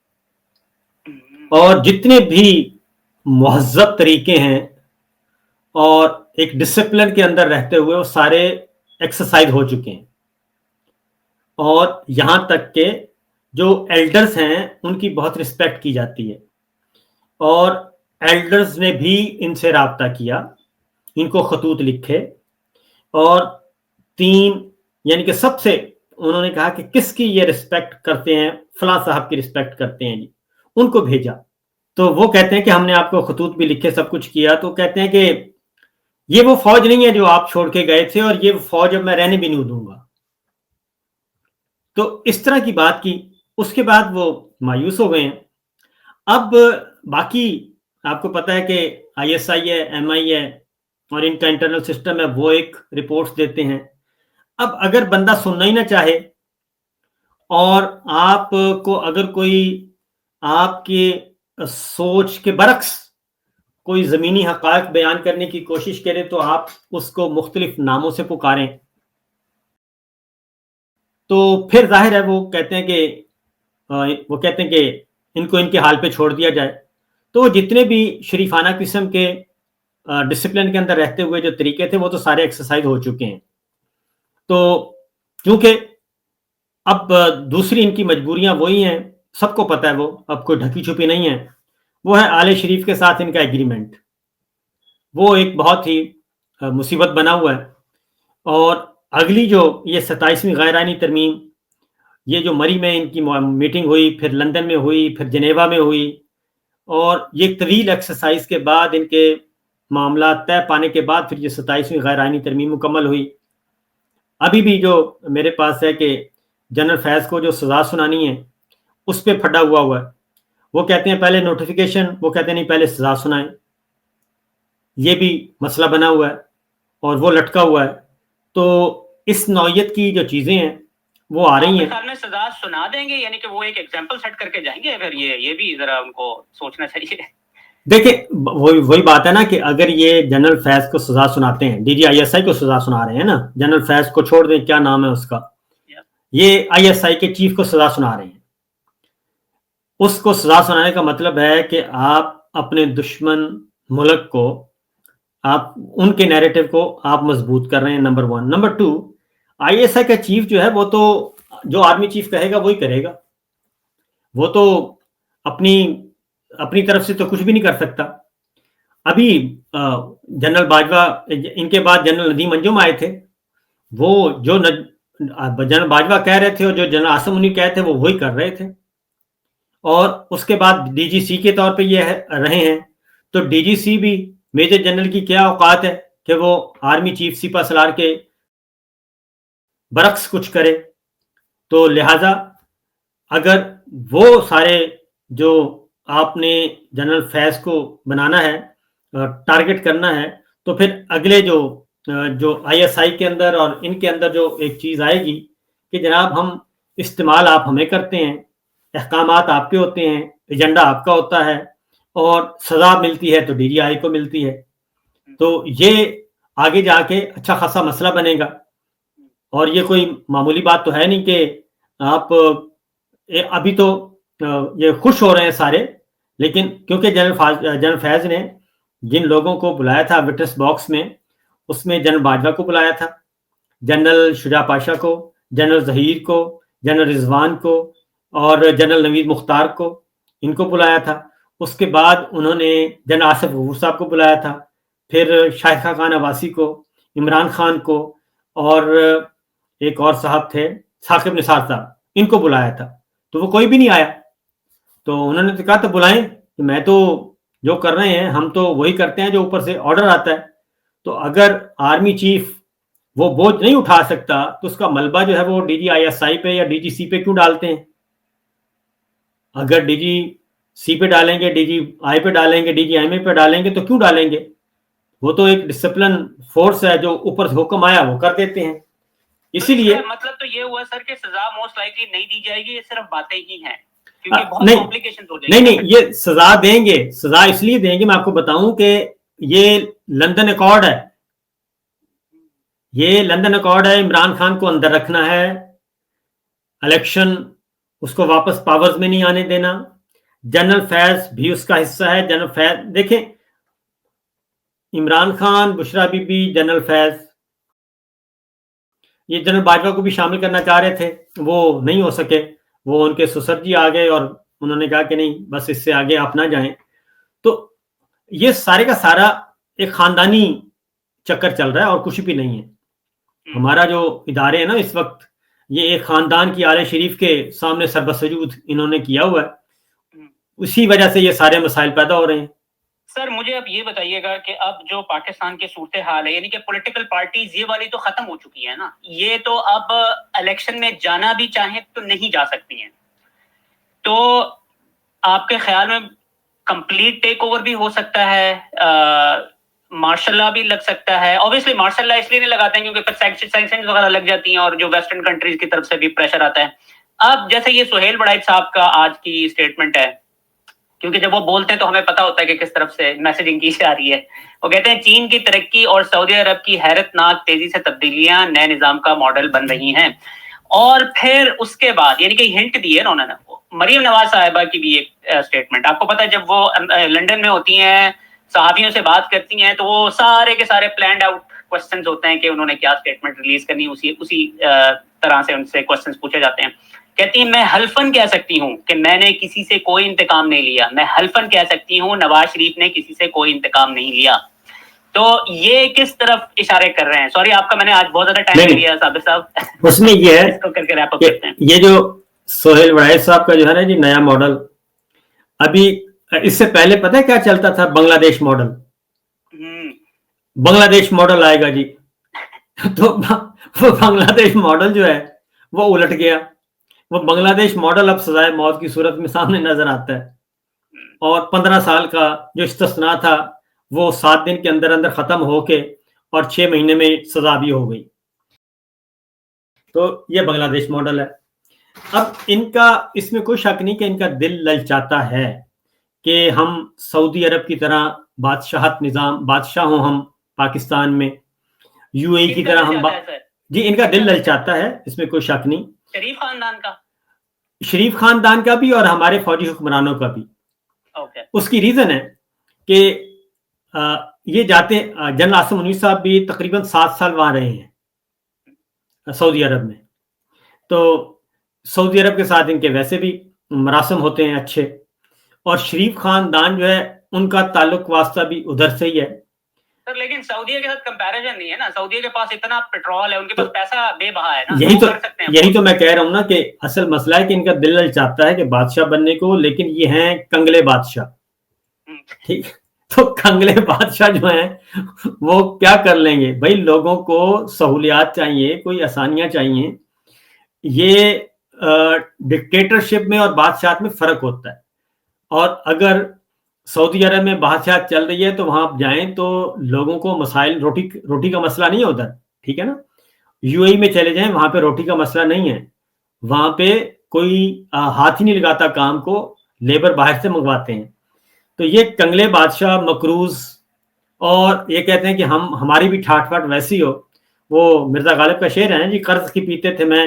اور جتنے بھی مہذب طریقے ہیں اور ایک ڈسپلن کے اندر رہتے ہوئے وہ سارے ایکسرسائز ہو چکے ہیں. اور یہاں تک کہ جو ایلڈرز ہیں ان کی بہت رسپیکٹ کی جاتی ہے, اور ایلڈرز نے بھی ان سے رابطہ کیا, ان کو خطوط لکھے, اور 3 یعنی کہ سب سے انہوں نے کہا کہ کس کی یہ رسپیکٹ کرتے ہیں, فلاں صاحب کی رسپیکٹ کرتے ہیں جی, ان کو بھیجا. تو وہ کہتے ہیں کہ ہم نے آپ کو خطوط بھی لکھے, سب کچھ کیا. تو کہتے ہیں کہ یہ وہ فوج نہیں ہے جو آپ چھوڑ کے گئے تھے, اور یہ فوج اب میں رہنے بھی نہیں دوں گا. تو اس طرح کی بات کی. اس کے بعد وہ مایوس ہو گئے ہیں. اب باقی آپ کو پتا ہے کہ ISI ہے, MI ہے, اور ان کا انٹرنل سسٹم ہے, وہ ایک رپورٹس دیتے ہیں. اب اگر بندہ سننا ہی نہ چاہے, اور آپ کو اگر کوئی آپ کے سوچ کے برعکس کوئی زمینی حقائق بیان کرنے کی کوشش کرے تو آپ اس کو مختلف ناموں سے پکاریں، تو پھر ظاہر ہے وہ کہتے ہیں کہ ان کو ان کے حال پہ چھوڑ دیا جائے. تو جتنے بھی شریفانہ قسم کے ڈسپلن کے اندر رہتے ہوئے جو طریقے تھے وہ تو سارے ایکسرسائز ہو چکے ہیں. تو کیونکہ اب دوسری ان کی مجبوریاں وہی ہیں، سب کو پتہ ہے، وہ اب کوئی ڈھکی چھپی نہیں ہے، وہ ہے آل شریف کے ساتھ ان کا ایگریمنٹ. وہ ایک بہت ہی مصیبت بنا ہوا ہے. اور اگلی جو یہ 27ویں غیر آئینی ترمیم، یہ جو مری میں ان کی میٹنگ ہوئی، پھر لندن میں ہوئی، پھر جنیوا میں ہوئی، اور یہ طویل ایکسرسائز کے بعد ان کے معاملات طے پانے کے بعد پھر یہ 27ویں غیر آئینی ترمیم مکمل ہوئی. ابھی بھی جو میرے پاس ہے کہ جنرل فیض کو جو سزا سنانی ہے اس پہ پھڈا ہوا ہے. وہ کہتے ہیں پہلے نوٹیفیکیشن، وہ کہتے ہیں نہیں پہلے سزا سنائیں. یہ بھی مسئلہ بنا ہوا ہے اور وہ لٹکا ہوا ہے. تو اس نوعیت کی جو چیزیں ہیں وہ آ رہی ہیں. میں سزا سنا دیں گے، یعنی کہ وہ ایک ایگزامپل سیٹ کر کے جائیں گے، پھر یہ بھی ذرا ان کو سوچنا چاہیے. دیکھیں وہی بات ہے نا کہ اگر یہ جنرل فیض کو سزا سناتے ہیں، ڈی جی آئی ایس آئی کو سزا سنا رہے ہیں نا، جنرل فیض کو چھوڑ دیں، کیا نام ہے اس کا، یہ آئی ایس آئی کے چیف کو سزا سنا رہے ہیں. اس کو سزا سنانے کا مطلب ہے کہ آپ اپنے دشمن ملک کو، آپ ان کے نیریٹو کو آپ مضبوط کر رہے ہیں، نمبر 1. نمبر 2، آئی ایس آئی کا چیف جو ہے وہ تو جو آرمی چیف کہے گا وہی کرے گا. وہ تو اپنی طرف سے تو کچھ بھی نہیں کر سکتا. ابھی جنرل باجوہ، ان کے بعد جنرل ندیم انجم آئے تھے، وہ جو جنرل باجوہ کہہ رہے تھے اور جو جنرل عاصم منیر کہے تھے وہ وہی کر رہے تھے. اور اس کے بعد ڈی جی سی کے طور پہ یہ رہے ہیں. تو ڈی جی سی بھی میجر جنرل کی کیا اوقات ہے کہ وہ آرمی چیف سپہ سالار کے برعکس کچھ کرے. تو لہٰذا اگر وہ سارے جو آپ نے جنرل فیض کو بنانا ہے، ٹارگٹ کرنا ہے، تو پھر اگلے جو آئی ایس آئی کے اندر اور ان کے اندر جو ایک چیز آئے گی کہ جناب ہم استعمال آپ ہمیں کرتے ہیں، احکامات آپ کے ہوتے ہیں، ایجنڈا آپ کا ہوتا ہے، اور سزا ملتی ہے تو ڈی جی آئی کو ملتی ہے. تو یہ آگے جا کے اچھا خاصا مسئلہ بنے گا. اور یہ کوئی معمولی بات تو ہے نہیں کہ آپ ابھی تو یہ خوش ہو رہے ہیں سارے، لیکن کیونکہ جنرل فیض نے جن لوگوں کو بلایا تھا وٹنس باکس میں، اس میں جنرل باجوہ کو بلایا تھا، جنرل شجاع پاشا کو، جنرل ظہیر کو، جنرل رضوان کو، اور جنرل نوید مختار کو، ان کو بلایا تھا. اس کے بعد انہوں نے جنرل آصف غفور صاحب کو بلایا تھا، پھر شائقہ خان عباسی کو، عمران خان کو، اور ایک اور صاحب تھے ثاقب نثار صاحب، ان کو بلایا تھا. تو وہ کوئی بھی نہیں آیا. تو انہوں نے تو کہا تو بلائیں، کہ میں تو جو کر رہے ہیں ہم تو وہی کرتے ہیں جو اوپر سے آرڈر آتا ہے. تو اگر آرمی چیف وہ بوجھ نہیں اٹھا سکتا تو اس کا ملبہ جو ہے وہ ڈی جی آئی ایس آئی پہ یا ڈی جی سی پہ کیوں ڈالتے ہیں؟ اگر ڈی جی سی پہ ڈالیں گے، ڈی جی آئی پہ ڈالیں گے، ڈی جی ایم اے پہ ڈالیں گے، تو کیوں ڈالیں گے؟ وہ تو ایک ڈسپلن فورس ہے، جو اوپر سے حکم آیا وہ کر دیتے ہیں. اسی لیے مطلب تو یہ ہوا سر کہ سزا موسٹ لائکلی نہیں دی جائے گی، یہ صرف باتیں ہی ہیں، کیونکہ بہت کمپلیکیشن ہو جائے گی. نہیں، یہ سزا دیں گے. سزا اس لیے دیں گے، میں آپ کو بتاؤں کہ یہ لندن ایکارڈ ہے، یہ لندن ایکارڈ ہے. عمران خان کو اندر رکھنا ہے، الیکشن اس کو واپس پاورز میں نہیں آنے دینا. جنرل فیض بھی اس کا حصہ ہے. جنرل فیض دیکھیں، Imran Khan, Bushra be be, general فیض، یہ جنرل باجوہ کو بھی شامل کرنا چاہ رہے تھے، وہ نہیں ہو سکے. وہ ان کے سسر جی آ گئے اور انہوں نے کہا کہ نہیں، بس اس سے آگے آپ نہ جائیں. تو یہ سارے کا سارا ایک خاندانی چکر چل رہا ہے اور کچھ بھی نہیں ہے. ہمارا جو ادارے ہیں نا اس وقت، یہ ایک خاندان کی آل شریف کے سامنے سربسجود انہوں نے کیا ہوا ہے. اسی وجہ سے یہ سارے مسائل پیدا ہو رہے ہیں. سر مجھے اب یہ بتائیے گا کہ اب جو پاکستان کی صورتحال ہے، یعنی کہ پولیٹیکل پارٹیز یہ والی تو ختم ہو چکی ہیں نا، یہ تو اب الیکشن میں جانا بھی چاہیں تو نہیں جا سکتی ہیں. تو آپ کے خیال میں کمپلیٹ ٹیک اوور بھی ہو سکتا ہے، مارشل لا بھی لگ سکتا ہے؟ اوبیسلی مارشل لا اس لیے نہیں لگاتے ہیں کیونکہ پھر سینکشنز وغیرہ لگ جاتی ہیں اور جو ویسٹرن کنٹریز کی طرف سے بھی پریشر آتا ہے. اب جیسے یہ سہیل بڑائچ صاحب کا آج کی اسٹیٹمنٹ ہے کیونکہ جب وہ بولتے ہیں تو ہمیں پتا ہوتا ہے کہ کس طرف سے میسجنگ کی جا رہی ہے. وہ کہتے ہیں چین کی ترقی اور سعودی عرب کی حیرت ناک تیزی سے تبدیلیاں نئے نظام کا ماڈل بن رہی ہیں. اور پھر اس کے بعد یعنی کہ ہنٹ دی ہے انہوں نے. مریم نواز صاحبہ کی بھی ایک اسٹیٹمنٹ آپ کو پتا ہے, جب وہ لنڈن میں ہوتی ہیں صحافیوں سے بات کرتی ہیں تو وہ سارے کے سارے پلانڈ آؤٹ کوسچنز ہوتے ہیں کہ انہوں نے کیا اسٹیٹمنٹ ریلیز کرنی, اسی طرح سے ان سے کوسچنز پوچھے جاتے ہیں. کہتی ہیں میں حلفاً کہہ سکتی ہوں کہ میں نے کسی سے کوئی انتقام نہیں لیا, میں حلفاً کہہ سکتی ہوں نواز شریف نے کسی سے کوئی انتقام نہیں لیا. تو یہ کس طرف اشارے کر رہے ہیں؟ سوری آپ کا میں نے آج بہت زیادہ ٹائم لے لیا صابر صاحب. اس میں یہ ہے اس کو کر کے ریپ اپ کرتے ہیں. یہ جو سہیل وڑائچ صاحب کا جو ہے نا جی نیا ماڈل, ابھی اس سے پہلے پتہ ہے کیا چلتا تھا؟ بنگلہ دیش ماڈل. بنگلہ دیش ماڈل آئے گا جی, تو وہ بنگلہ دیش ماڈل جو ہے وہ الٹ گیا. وہ بنگلہ دیش ماڈل اب سزائے موت کی صورت میں سامنے نظر آتا ہے, اور 15 سال کا جو استثناء تھا وہ 7 دن کے اندر اندر ختم ہو کے اور 6 مہینے میں سزا بھی ہو گئی. تو یہ بنگلہ دیش ماڈل ہے. اب ان کا اس میں کوئی شک نہیں کہ ان کا دل للچاتا ہے کہ ہم سعودی عرب کی طرح بادشاہت نظام بادشاہ ہوں ہم پاکستان میں, یو اے کی طرح ہم جی ان کا دل للچاتا ہے, اس میں کوئی شک نہیں. شریف خاندان کا بھی اور ہمارے فوجی حکمرانوں کا بھی. اس کی ریزن ہے کہ یہ جاتے جنرل عاصم منیر صاحب بھی تقریباً 7 سال وہاں رہے ہیں سعودی عرب میں. تو سعودی عرب کے ساتھ ان کے ویسے بھی مراسم ہوتے ہیں اچھے, اور شریف خاندان جو ہے ان کا تعلق واسطہ بھی ادھر سے ہی ہے. سر لیکن سعودیہ کے ساتھ کمپیریزن نہیں ہے نا, سعودیہ کے پاس اتنا پیٹرول ہے, ان کے پاس پیسہ بے بہا ہے نا. یہی تو میں کہہ رہا ہوں نا کہ اصل مسئلہ ہے کہ ان کا دل للچاتا ہے کہ بادشاہ بننے کو, لیکن یہ ہیں کنگلے بادشاہ. ٹھیک, تو کنگلے بادشاہ جو ہیں وہ کیا کر لیں گے بھائی؟ لوگوں کو سہولیات چاہیے, کوئی آسانیاں چاہیے. یہ ڈکٹیٹرشپ میں اور بادشاہت میں فرق ہوتا ہے. اور اگر سعودی عرب میں بادشاہت چل رہی ہے تو وہاں آپ جائیں تو لوگوں کو مسائل روٹی کا مسئلہ نہیں ہے ادھر, ٹھیک ہے نا. یو اے میں چلے جائیں, وہاں پہ روٹی کا مسئلہ نہیں ہے, وہاں پہ کوئی ہاتھ ہی نہیں لگاتا کام کو, لیبر باہر سے منگواتے ہیں. تو یہ کنگلے بادشاہ مقروض, اور یہ کہتے ہیں کہ ہماری بھی ٹھاٹ پاٹ ویسی ہو. وہ مرزا غالب کا شعر ہے نا جی, قرض کی پیتے تھے میں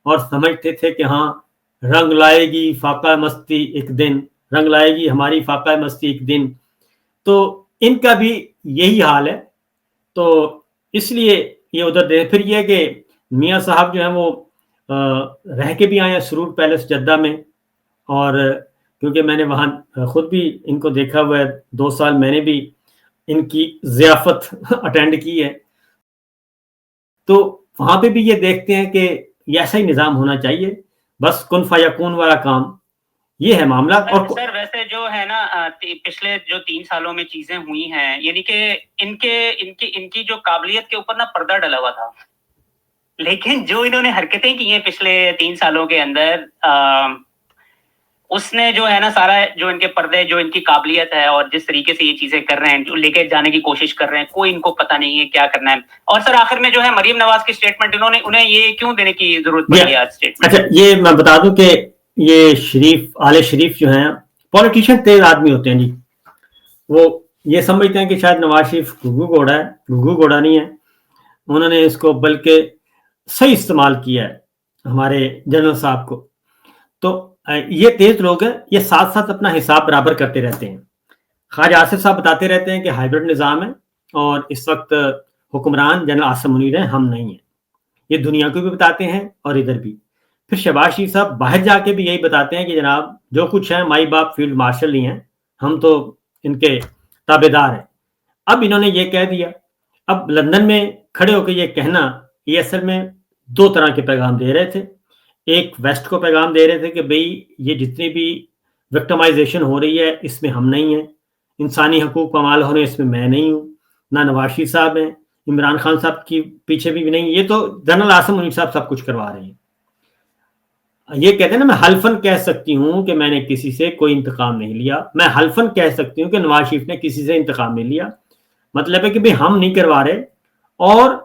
اور سمجھتے تھے کہ ہاں رنگ لائے گی فاقہ مستی ایک دن, رنگ لائے گی ہماری فاقہ مستی ایک دن. تو ان کا بھی یہی حال ہے. تو اس لیے یہ ادھر دے. پھر یہ کہ میاں صاحب جو ہیں وہ رہ کے بھی آئے ہیں سرور پیلس جدہ میں, اور کیونکہ میں نے وہاں خود بھی ان کو دیکھا ہوا ہے, 2 سال میں نے بھی ان کی ضیافت اٹینڈ کی ہے. تو وہاں پہ بھی یہ دیکھتے ہیں کہ یہ ایسا ہی نظام ہونا چاہیے, بس کن فیکون والا کام, یہ ہے معاملہ. اور سر ویسے جو ہے نا پچھلے جو 3 سالوں میں چیزیں ہوئی ہیں, یعنی کہ ان کی جو قابلیت کے اوپر نا پردہ ڈلا ہوا تھا, لیکن جو انہوں نے حرکتیں کی ہیں پچھلے 3 سالوں کے اندر, اس نے جو ہے نا سارا جو ان کے پردے, جو ان کی قابلیت ہے اور جس طریقے سے یہ چیزیں کر رہے ہیں, جو لے کے جانے کی کوشش کر رہے ہیں, کوئی ان کو پتہ نہیں ہے کیا کرنا ہے. اور سر آخر میں جو ہے مریم نواز کی اسٹیٹمنٹ انہیں یہ کیوں دینے کی ضرورت پڑی ہے اسٹیٹمنٹ؟ اچھا یہ میں بتا دوں کہ یہ آل شریف جو ہیں پولیٹیشین تیز آدمی ہوتے ہیں جی. وہ یہ سمجھتے ہیں کہ شاید نواز شریف گھگو گھوڑا ہے, گھگو گھوڑا نہیں ہے. انہوں نے اس کو بلکہ صحیح استعمال کیا ہے ہمارے جنرل صاحب کو. تو یہ تیز لوگ ہیں, یہ ساتھ ساتھ اپنا حساب برابر کرتے رہتے ہیں. خواجہ آصف صاحب بتاتے رہتے ہیں کہ ہائیبرڈ نظام ہے اور اس وقت حکمران جنرل عاصم منیر ہیں, ہم نہیں ہیں. یہ دنیا کو بھی بتاتے ہیں اور ادھر بھی. پھر شہباز شریف صاحب باہر جا کے بھی یہی بتاتے ہیں کہ جناب جو کچھ ہے مائی باپ فیلڈ مارشل ہی ہیں, ہم تو ان کے تابع دار ہیں. اب انہوں نے یہ کہہ دیا. اب لندن میں کھڑے ہو کے یہ کہنا, یہ اصل میں 2 طرح کے پیغام دے رہے تھے. ایک ویسٹ کو پیغام دے رہے تھے کہ بھئی یہ جتنی بھی وکٹمائزیشن ہو رہی ہے اس میں ہم نہیں ہیں, انسانی حقوق پامال ہو رہے ہیں اس میں میں نہیں ہوں, نہ نواز شریف صاحب ہیں, عمران خان صاحب کی پیچھے بھی نہیں, یہ تو جنرل عاصم منیر صاحب سب کچھ کروا رہے ہیں. یہ کہتے ہیں نا, میں حلفاً کہہ سکتی ہوں کہ میں نے کسی سے کوئی انتقام نہیں لیا, میں حلفاً کہہ سکتی ہوں کہ نواز شریف نے کسی سے انتقام نہیں لیا. مطلب ہے کہ بھئی ہم نہیں کروا رہے. اور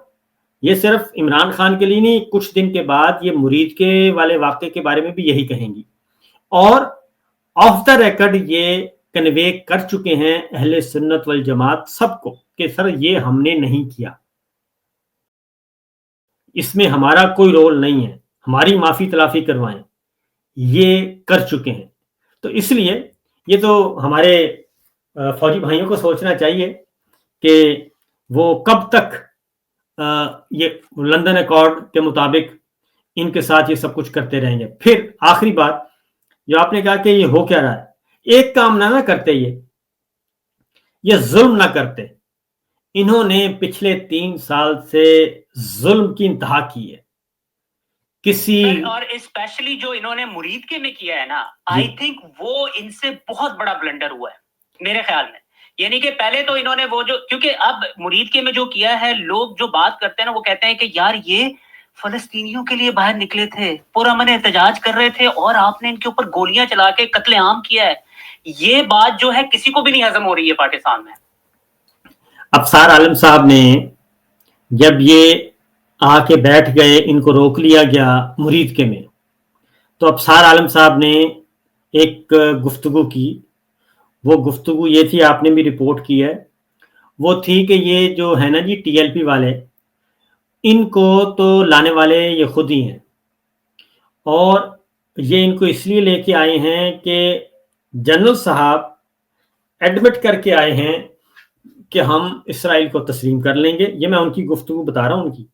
یہ صرف عمران خان کے لیے نہیں, کچھ دن کے بعد یہ مرید کے والے واقعے کے بارے میں بھی یہی کہیں گی. اور آف دا ریکارڈ یہ کنوے کر چکے ہیں اہل سنت والجماعت سب کو کہ سر یہ ہم نے نہیں کیا، اس میں ہمارا کوئی رول نہیں ہے، ہماری معافی تلافی کروائیں، یہ کر چکے ہیں۔ تو اس لیے یہ تو ہمارے فوجی بھائیوں کو سوچنا چاہیے کہ وہ کب تک یہ لندن ایکارڈ کے مطابق ان کے ساتھ یہ سب کچھ کرتے رہیں گے۔ پھر آخری بات جو آپ نے کہا کہ یہ ہو کیا رہا ہے، ایک کام نہ کرتے، یہ ظلم نہ کرتے، انہوں نے پچھلے 3 سال سے ظلم کی انتہا کی ہے۔ کسی اور اسپیشلی جو انہوں نے مرید کے میں کیا ہے نا، آئی تھنک وہ ان سے بہت بڑا بلنڈر ہوا ہے میرے خیال میں۔ یعنی کہ پہلے تو انہوں نے وہ جو، کیونکہ اب مرید کے میں جو کیا ہے، لوگ جو بات کرتے ہیں نا وہ کہتے ہیں کہ یار یہ فلسطینیوں کے لیے باہر نکلے تھے، پرامن احتجاج کر رہے تھے اور آپ نے ان کے اوپر گولیاں چلا کے قتل عام کیا ہے۔ یہ بات جو ہے کسی کو بھی نہیں ہضم ہو رہی ہے پاکستان میں۔ افسار عالم صاحب نے جب یہ آ کے بیٹھ گئے، ان کو روک لیا گیا مرید کے میں، تو افسار عالم صاحب نے ایک گفتگو کی۔ وہ گفتگو یہ تھی، آپ نے بھی رپورٹ کی ہے، وہ تھی کہ یہ جو ہے نا جی ٹی ایل پی والے، ان کو تو لانے والے یہ خود ہی ہیں، اور یہ ان کو اس لیے لے کے آئے ہیں کہ جنرل صاحب ایڈمٹ کر کے آئے ہیں کہ ہم اسرائیل کو تسلیم کر لیں گے۔ یہ میں ان کی گفتگو بتا رہا ہوں ان کی،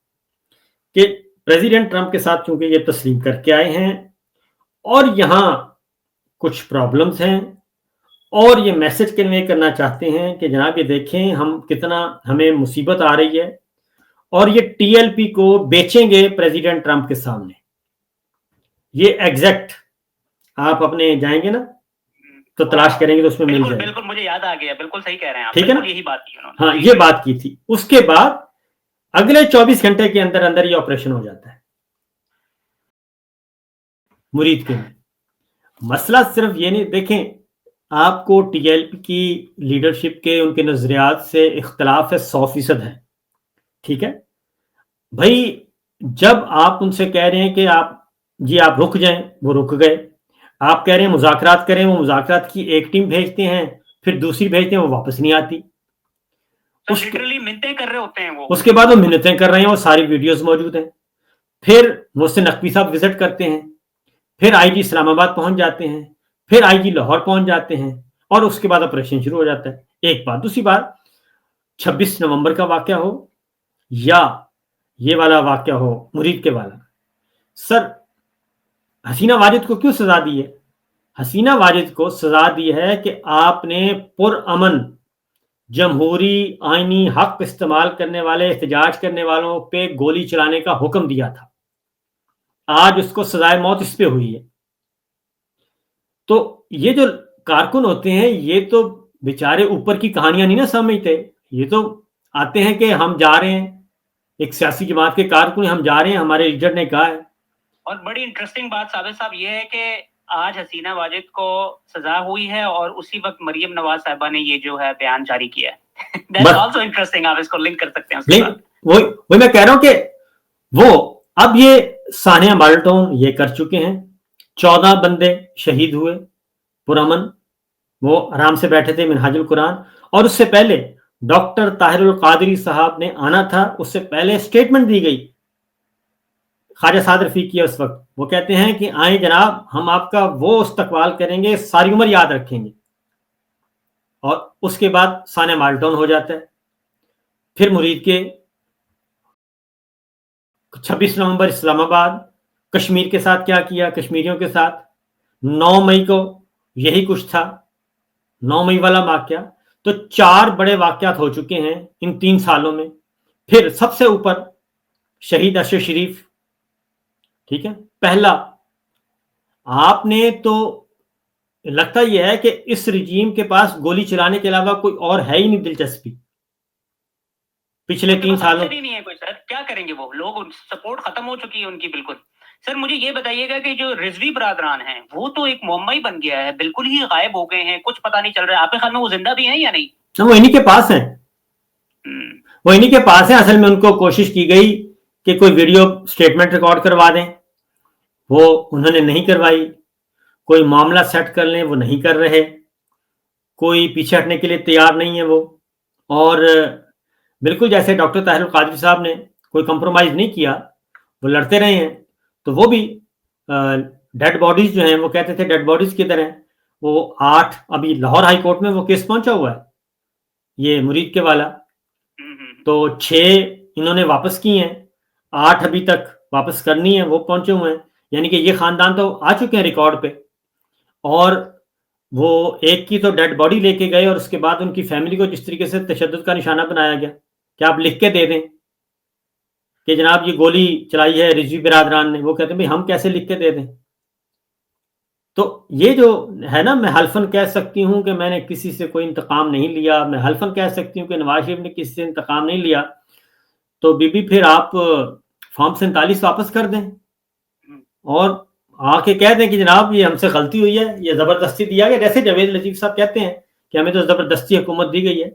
کہ پریزیڈنٹ ٹرمپ کے ساتھ چونکہ یہ تسلیم کر کے آئے ہیں اور یہاں کچھ پرابلمز ہیں، اور یہ میسج کنوے کرنا چاہتے ہیں کہ جناب یہ دیکھیں ہم کتنا ہمیں مصیبت آ رہی ہے، اور یہ ٹی ایل پی کو بیچیں گے پریزیڈنٹ ٹرمپ کے سامنے۔ یہ ایگزیکٹ آپ اپنے جائیں گے نا تو تلاش کریں گے تو اس میں مل جائے گا۔ بالکل مجھے یاد آ گیا، بالکل صحیح کہہ رہے ہیں آپ، ٹھیک ہے نا، یہی بات کی انہوں نے۔ ہاں یہ بات کی تھی۔ اس کے بعد اگلے 24 گھنٹے کے اندر اندر یہ آپریشن ہو جاتا ہے مرید کے میں۔ مسئلہ صرف یہ نہیں، دیکھیں آپ کو ٹی ایل پی کی لیڈرشپ کے ان کے نظریات سے اختلاف ہے، 100% ہے، ٹھیک ہے بھائی۔ جب آپ ان سے کہہ رہے ہیں کہ آپ رک جائیں، وہ رک گئے۔ آپ کہہ رہے ہیں مذاکرات کریں، وہ مذاکرات کی ایک ٹیم بھیجتے ہیں، پھر دوسری بھیجتے ہیں، وہ واپس نہیں آتی۔ منتیں کر رہے ہوتے ہیں وہ، اس کے بعد وہ منتیں کر رہے ہیں، وہ ساری ویڈیوز موجود ہیں۔ پھر محسن نقوی صاحب وزٹ کرتے ہیں، پھر آئی جی اسلام آباد پہنچ جاتے ہیں، پھر آئی جی لاہور پہنچ جاتے ہیں، اور اس کے بعد آپریشن شروع ہو جاتا ہے۔ ایک بات۔ دوسری بات، 26 نومبر کا واقعہ ہو یا یہ والا واقعہ ہو مرید کے والا، سر حسینہ واجد کو کیوں سزا دی ہے؟ حسینہ واجد کو سزا دی ہے کہ آپ نے پرامن جمہوری آئینی حق استعمال کرنے والے، احتجاج کرنے والوں پہ گولی چلانے کا حکم دیا تھا۔ آج اس کو سزائے موت اس پہ ہوئی ہے۔ تو یہ جو کارکن ہوتے ہیں یہ تو بیچارے اوپر کی کہانیاں نہیں نہ سمجھتے، یہ تو آتے ہیں کہ ہم جا رہے ہیں، ایک سیاسی جماعت کے کارکن ہم جا رہے ہیں، ہمارے لیڈر نے کہا ہے۔ اور بڑی انٹرسٹنگ بات ثابت صاحب یہ ہے کہ آج حسینہ واجد کو سزا ہوئی ہے اور اسی وقت مریم نواز صاحبہ نے یہ جو ہے بیان جاری کیا ہے۔ That's also interesting، آپ اس کو لنک کر سکتے ہیں۔ وہی میں کہہ رہا ہوں کہ وہ اب یہ ثانیہ مالٹون یہ کر چکے ہیں، 14 بندے شہید ہوئے پرامن، وہ آرام سے بیٹھے تھے منہاج القرآن۔ اور اس سے پہلے ڈاکٹر طاہر القادری صاحب نے آنا تھا، اس سے پہلے سٹیٹمنٹ دی گئی خواجہ سعد رفیق کی۔ اس وقت وہ کہتے ہیں کہ آئیں جناب، ہم آپ کا وہ استقبال کریں گے، ساری عمر یاد رکھیں گے۔ اور اس کے بعد ثانیہ مالٹون ہو جاتا ہے۔ پھر مرید کے 26 نومبر اسلام آباد، کشمیر کے ساتھ کیا کیا، کشمیریوں کے ساتھ 9 مئی کو یہی کچھ تھا، 9 مئی والا واقعہ۔ تو 4 بڑے واقعات ہو چکے ہیں ان 3 سالوں میں۔ پھر سب سے اوپر شہید اشرف شریف، ٹھیک ہے، پہلا۔ آپ نے تو لگتا یہ ہے کہ اس رجیم کے پاس گولی چلانے کے علاوہ کوئی اور ہے ہی نہیں دلچسپی پچھلے 3 سالوں۔ نہیں ہے کوئی سر، کیا کریں گے وہ لوگ، سپورٹ ختم ہو چکی ہے ان کی بالکل۔ سر مجھے یہ بتائیے گا کہ جو رضوی برادران ہیں وہ تو ایک معمہ ہی بن گیا ہے، بالکل ہی غائب ہو گئے ہیں، کچھ پتہ نہیں چل رہا ہے۔ آپ کے خیال میں وہ زندہ بھی ہیں یا نہیں؟ وہ انہی کے پاس ہیں، وہ انہی کے پاس ہیں۔ اصل میں ان کو کوشش کی گئی کہ کوئی ویڈیو سٹیٹمنٹ ریکارڈ کروا دیں، وہ انہوں نے نہیں کروائی۔ کوئی معاملہ سیٹ کر لیں وہ نہیں کر رہے, کوئی پیچھے ہٹنے کے لیے تیار نہیں ہے وہ, اور بالکل جیسے ڈاکٹر طاہر القادری صاحب نے کوئی کمپرومائز نہیں کیا, وہ لڑتے رہے ہیں. تو وہ بھی ڈیڈ باڈیز جو ہیں وہ کہتے تھے ڈیڈ باڈیز کی طرح, وہ 8 ابھی لاہور ہائی کورٹ میں وہ کیس پہنچا ہوا ہے یہ مرید کے والا, تو 6 انہوں نے واپس کی ہیں, 8 ابھی تک واپس کرنی ہے, وہ پہنچے ہوئے ہیں. یعنی کہ یہ خاندان تو آ چکے ہیں ریکارڈ پہ, اور وہ ایک کی تو ڈیڈ باڈی لے کے گئے, اور اس کے بعد ان کی فیملی کو جس طریقے سے تشدد کا نشانہ بنایا گیا کہ آپ لکھ کے دے دیں کہ جناب یہ گولی چلائی ہے رضوی برادران نے, وہ کہتے ہیں بھائی ہم کیسے لکھ کے دے دیں. تو یہ جو ہے نا, میں حلفاً کہہ سکتی ہوں کہ میں نے کسی سے کوئی انتقام نہیں لیا, میں حلفاً کہہ سکتی ہوں کہ نواز شریف نے کسی سے انتقام نہیں لیا, تو بی بی پھر آپ فارم 47 واپس کر دیں اور آ کے کہہ دیں کہ جناب یہ ہم سے غلطی ہوئی ہے, یہ زبردستی دیا گیا, جیسے جاوید لطیف صاحب کہتے ہیں کہ ہمیں تو زبردستی حکومت دی گئی ہے.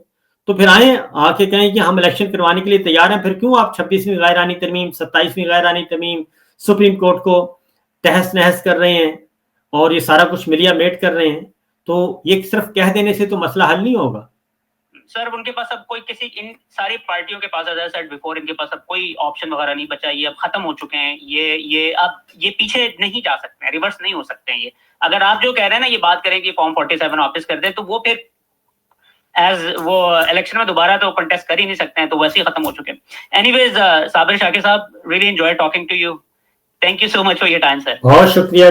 تو پھر آئیں آ کے کہیں کہ ہم الیکشن کروانے کے لیے تیار ہیں. پھر کیوں آپ 26ویں غیر آئینی ترمیم, 27ویں غیر آئینی ترمیم, سپریم کورٹ کو تہس نہس کر رہے ہیں اور یہ سارا کچھ ملیا میٹ کر رہے ہیں؟ تو یہ صرف کہہ دینے سے تو مسئلہ حل نہیں ہوگا. سر ان کے پاس اب کوئی کسی ان ساری پارٹیوں کے پاس بیفور ان کے پاس اب کوئی آپشن وغیرہ نہیں بچا, یہ اب ختم ہو چکے ہیں, یہ اب یہ پیچھے نہیں جا سکتے ہیں, ریورس نہیں ہو سکتے ہیں. یہ اگر آپ جو کہہ رہے ہیں نا یہ بات کریں کہ فارم 47 واپس کر دیں, تو وہ پھر ایز وہ الیکشن میں دوبارہ تو کنٹیسٹ کر ہی نہیں سکتے ہیں, تو ویسے ہی ختم ہو چکے ہیں. اینی ویز صابر شاکر صاحب, really enjoy talking to you. Thank you so much for your time sir. بہت شکریہ.